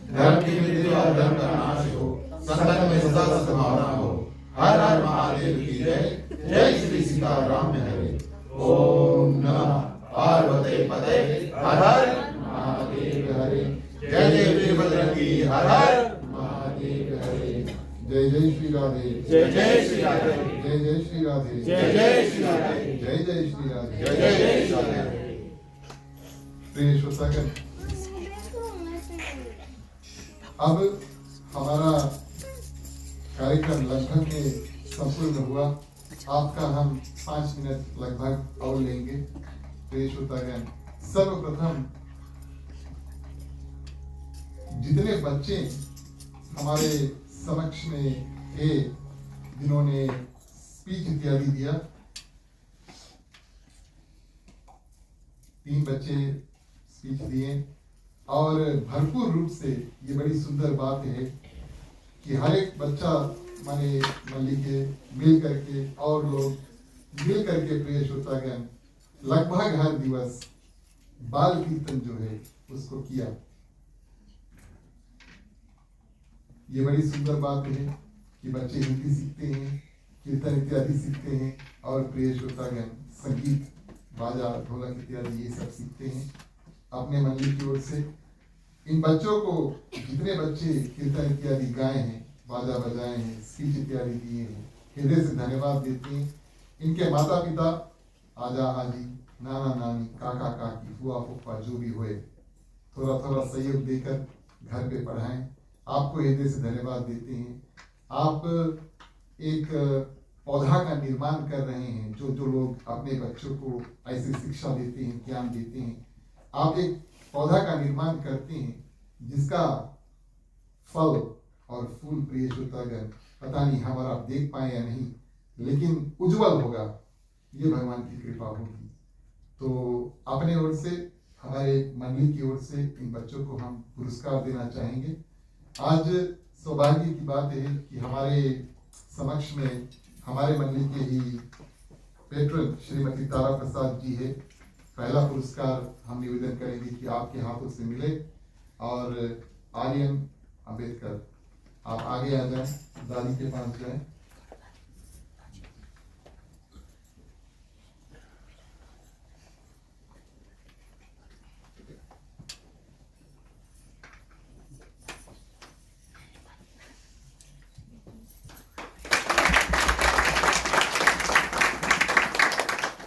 धर्म की वृद्धि और धर्म का नाश हो, संगत में सदा सद्भावना हो। हर हर महादेव की जय। जय श्री सीताराम हरे। ओम नमः पार्वती पते हर हर महादेव हरे। जय जय वीरभद्र की हर हर महादेव हरे। जय जय श्री राधे। जय जय श्री राधे। जय जय श्री राधे। जय जय श्री राधे। जय जय श्री राधे। जय जय श्री राधे। प्रिय श्रोतागण, अब हमारा कार्यक्रम लगभग में संपूर्ण हुआ। आपका हम 5 मिनट लगभग और लेंगे। प्रिय श्रोतागण, सर्वप्रथम जितने बच्चे हमारे समक्ष में थे जिन्होंने स्पीच इत्यादि दिया, 3 बच्चे स्पीच दिए और भरपूर रूप से ये बड़ी सुंदर बात है कि हर एक बच्चा माने मल्ली के मिल करके और लोग मिल करके प्रिय श्रोतागण लगभग हर दिवस बाल कीर्तन जो है उसको किया। ये बड़ी सुंदर बात है कि बच्चे हिंदी सीखते हैं, कीर्तन इत्यादि सीखते हैं और प्रिय श्रोतागण संगीत, बाजा, ढोलक इत्यादि ये सब सीखते हैं अपने मंदिर की ओर से। इन बच्चों को जितने बच्चे कीर्तन इत्यादि गाए हैं, बाजा बजाए हैं, स्पीच इत्यादि दिए हैं, हृदय से धन्यवाद देते हैं। इनके माता पिता, आजा आजी, नाना नानी, काका काकी, फुआ फूफा जो भी हुए, थोड़ा थोड़ा सहयोग देकर घर पे पढ़ाएं। आपको हृदय से धन्यवाद देते हैं। आप एक पौधा का निर्माण कर रहे हैं। जो लोग अपने बच्चों को ऐसी शिक्षा देते हैं, ज्ञान देते हैं, आप एक पौधा का निर्माण करते हैं जिसका फल और फूल प्रिय श्रोतागण पता नहीं हमारा आप देख पाए या नहीं, लेकिन उज्जवल होगा। ये भगवान की कृपा होगी। तो अपने ओर से, हमारे मंदिर की ओर से इन बच्चों को हम पुरस्कार देना चाहेंगे आज सौभाग्य की बात है कि हमारे समक्ष में हमारे मंदिर के ही पेट्रन श्रीमती तारा प्रसाद जी है। पहला पुरस्कार हम निवेदन करेंगे कि आपके हाथों से मिले। और आर्यन अम्बेडकर, आप आगे आ जाएं, दादी के पास जाएं।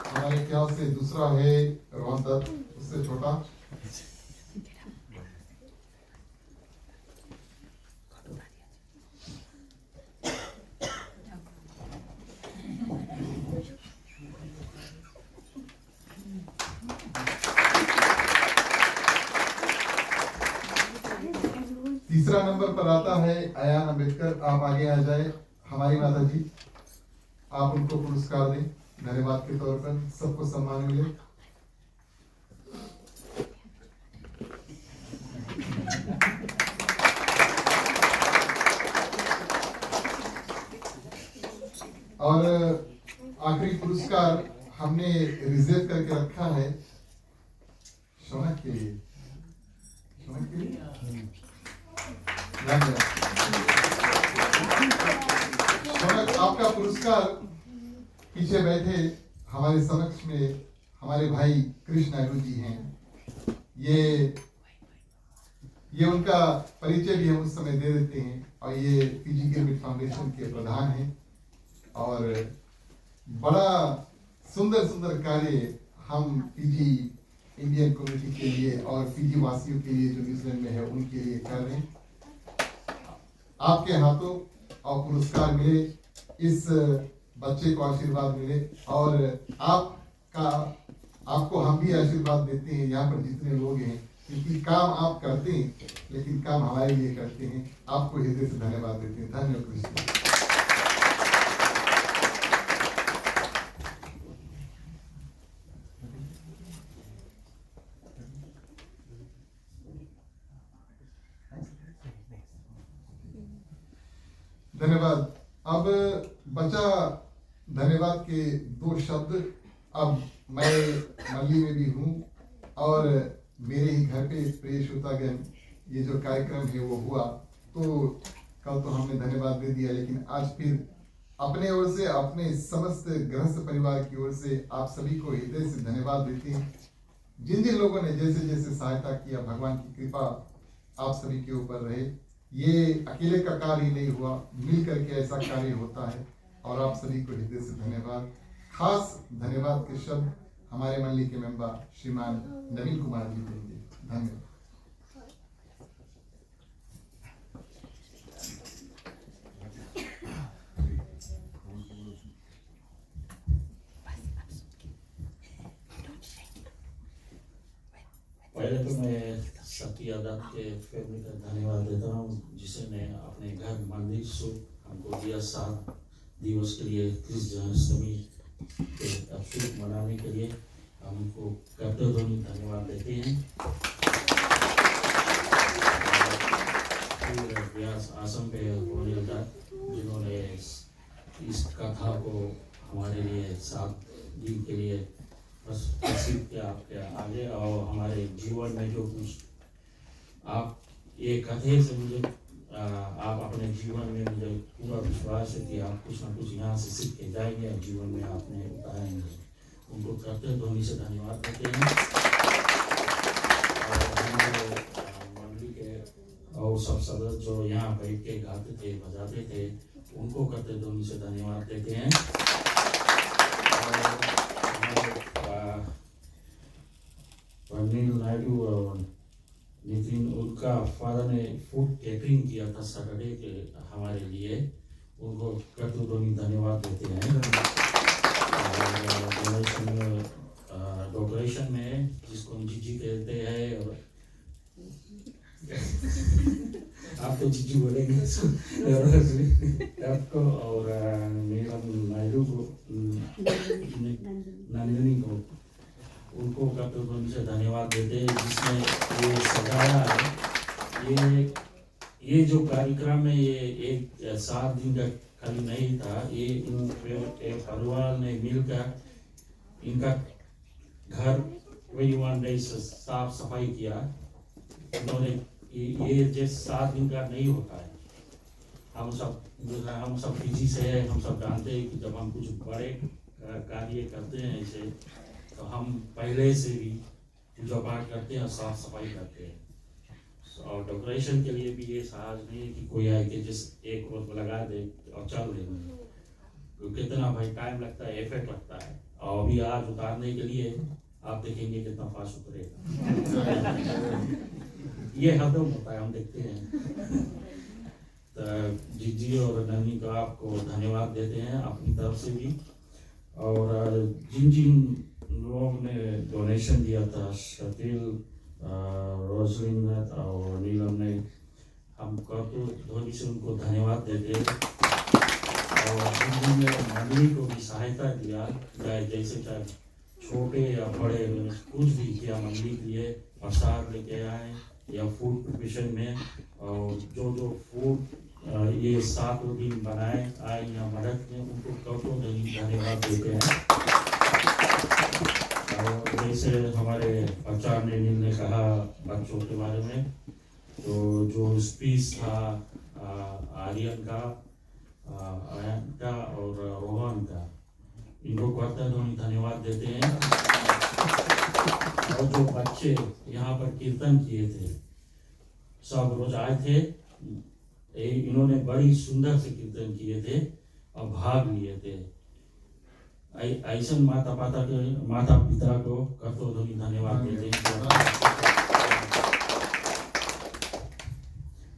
हमारे ख्याल से दूसरा है रोहन दत्त, उससे छोटा। तीसरा नंबर पर आता है अयान अम्बेडकर, आप आगे आ जाए। हमारी माता जी, आप उनको पुरस्कार दें धन्यवाद के तौर पर, सबको सम्मान मिले। और आखिरी पुरस्कार हमने रिजर्व करके रखा है शौनक के लिए। शौनक के लिए शौनक, आपका पुरस्कार पीछे बैठे हमारे समक्ष में हमारे भाई कृष्ण नायडू जी हैं। ये उनका परिचय भी हम उस समय दे देते हैं। और ये पीजी गिरमिट फाउंडेशन के प्रधान हैं। और बड़ा सुंदर सुंदर कार्य हम पीजी इंडियन कम्युनिटी के लिए और पीजी वासियों के लिए जो न्यूजीलैंड में है उनके लिए कर रहे हैं। आपके हाथों और पुरस्कार मिले, इस बच्चे को आशीर्वाद मिले। और आपको हम भी आशीर्वाद देते हैं यहाँ पर जितने लोग हैं, क्योंकि काम आप करते हैं लेकिन काम हमारे लिए करते हैं। आपको हृदय से धन्यवाद देते हैं। धन्यवाद कृष्ण। धन्यवाद। अब बचा धन्यवाद के 2 शब्द। अब मैं मल्ली में भी हूँ और मेरे ही घर पे प्रिय श्रोतागण ये जो कार्यक्रम है वो हुआ, तो कल तो हमने धन्यवाद दे दिया, लेकिन आज फिर अपने ओर से, अपने समस्त गृहस्थ परिवार की ओर से आप सभी को हृदय से धन्यवाद देते हैं। जिन जिन लोगों ने जैसे जैसे सहायता किया, भगवान की कृपा आप सभी के ऊपर रहे। ये अकेले का कार्य नहीं हुआ, मिल करके ऐसा कार्य होता है। और आप सभी को हृदय से धन्यवाद। खास धन्यवाद के शब्द हमारे मंडली के मेंबर श्रीमान नवीन कुमार जी देंगे। धन्यवाद। पहले तो मैं सत्या दत्त के फैमिली का धन्यवाद देता हूँ, जिसने अपने घर मंदिर से हमको दिया 7 दिवस के लिए क्रिस जन्माष्टमी के अवसर मनाने के लिए। हम उनको करते ध्वनि धन्यवाद देते हैं। व्यास आसम पे होने दत्त, जिन्होंने इस कथा को हमारे लिए 7 दिन के लिए प्रसिद्ध किया आपके आगे। और हमारे जीवन में जो कुछ आप ये कथे से मुझे आप अपने जीवन में, मुझे पूरा विश्वास है कि आप कुछ ना कुछ यहाँ से सीख के जाएंगे और जीवन में आपने उतारेंगे। उनको करते ध्वनि से धन्यवाद देते हैं। और हमारे मंडली के और सब सदस्य जो यहाँ बैठ के गाते थे, बजाते थे, उनको करते ध्वनि से धन्यवाद देते हैं। और नायडू और नितिन, उनका फादर ने फूड कैटरिंग किया था सैटरडे के हमारे लिए, उनको करते ध्वनि धन्यवाद देते हैं। डेकोरेशन में जिसको हम जीजी कहते हैं, और आप तो जीजी बोलेंगे आपको, और नीलम नायडू को, नंदिनी को, उनको करते ध्वनि से धन्यवाद देते हैं, जिसने ये सजाया है। ये ये जो कार्यक्रम है ये एक 7 दिन का खाली नहीं था, ये इन परिवार ने मिलकर इनका घर 21 डेज साफ सफाई किया। इन्होंने ये जैसे 7 दिन का नहीं होता है। हम सब फिजी से है, हम सब जानते हैं कि जब हम कुछ बड़े कार्य करते हैं ऐसे, तो हम पहले से भी पूजा पाठ करते हैं और साफ सफाई करते हैं। और डेकोरेशन के लिए भी ये सहज नहीं है कि कोई आए कि जिस एक वक्त लगा दे और चल दे। तो कितना भाई टाइम लगता है, इफेक्ट लगता है। और अभी आज उतारने के लिए आप देखेंगे कितना फास्ट उतरेगा। ये हदम होता है, हम देखते हैं। तो जीजी और नन्ही को आपको धन्यवाद देते हैं अपनी तरफ से भी। और जिन जिन लोगों ने डोनेशन दिया था, शकील, रोजलिन और नीलम ने, हम करतो धोनी से उनको धन्यवाद देते हैं। और जिन मंडली को भी सहायता दिया, चाहे जैसे चाहे छोटे या बड़े कुछ भी किया मंडली के लिए, प्रसाद लेके आए या फूड प्रिपरेशन में, और जो फूड ये 7 दिन बनाए आए या मदद में, उनको करतो धन्यवाद देते हैं। और जैसे हमारे आचार्य ने कहा बच्चों के बारे में, तो जो स्पीच था आर्यन का, आयन का और रोहन का, इनको करते धन्यवाद देते हैं। और जो बच्चे यहाँ पर कीर्तन किए थे, सब रोज आए थे, इन्होंने बड़ी सुंदर से कीर्तन किए थे और भाग लिए थे। ऐसा माता पिता को करतो धन्यवाद देते हैं।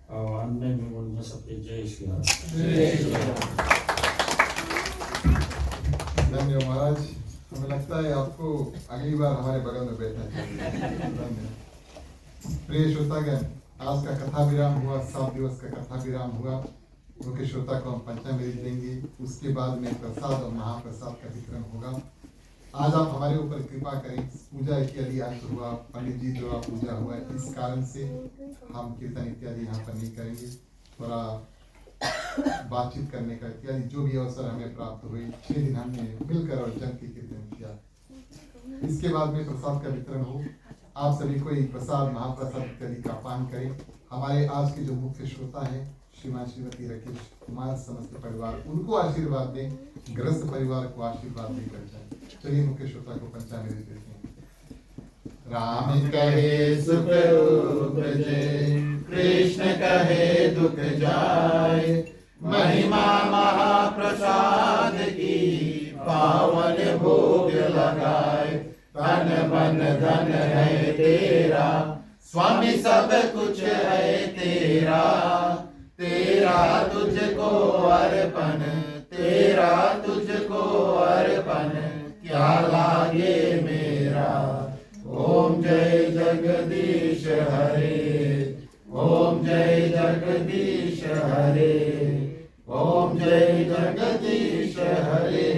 और अन्य में बोलूँगा सबके जय श्री राम। धन्यवाद महाराज। हमें लगता है आपको अगली बार हमारे बगल में बैठना चाहिए। प्रिय श्रोतागण, आज का कथा विराम हुआ, 7 दिवस का कथा विराम हुआ। मुख्य श्रोता को हम पंचामृत देंगे, उसके बाद में प्रसाद और महाप्रसाद का वितरण होगा। आज आप हमारे ऊपर कृपा करें। पूजा इत्यादि आज हुआ, पंडित जी द्वारा पूजा हुआ, इस कारण से हम कीर्तन इत्यादि यहाँ पर नहीं करेंगे। थोड़ा बातचीत करने का इत्यादि जो भी अवसर हमें प्राप्त हुए, 6 दिन हमने मिलकर और जम के कीर्तन किया। इसके बाद में प्रसाद का वितरण हो। आप सभी को एक प्रसाद महाप्रसाद इत्यादि का पान करें। हमारे आज के जो मुख्य श्रोता हैं, श्रीमान श्रीमती राकेश कुमार, समस्त परिवार, उनको आशीर्वाद दें, ग्रस्त परिवार को आशीर्वाद देकर जाए। चलिए मुख्य श्रोता को पंचामृत देते हैं। राम कहे सुख उपजे, कृष्ण कहे दुख जाए, महिमा महाप्रसाद की पावन भोग लगाए। तन मन धन है तेरा, स्वामी सब कुछ है तेरा, तेरा तुझको अर्पण, तेरा तुझको अर्पण, क्या लागे मेरा। ओम जय जगदीश हरे, ओम जय जगदीश हरे, ओम जय जगदीश हरे।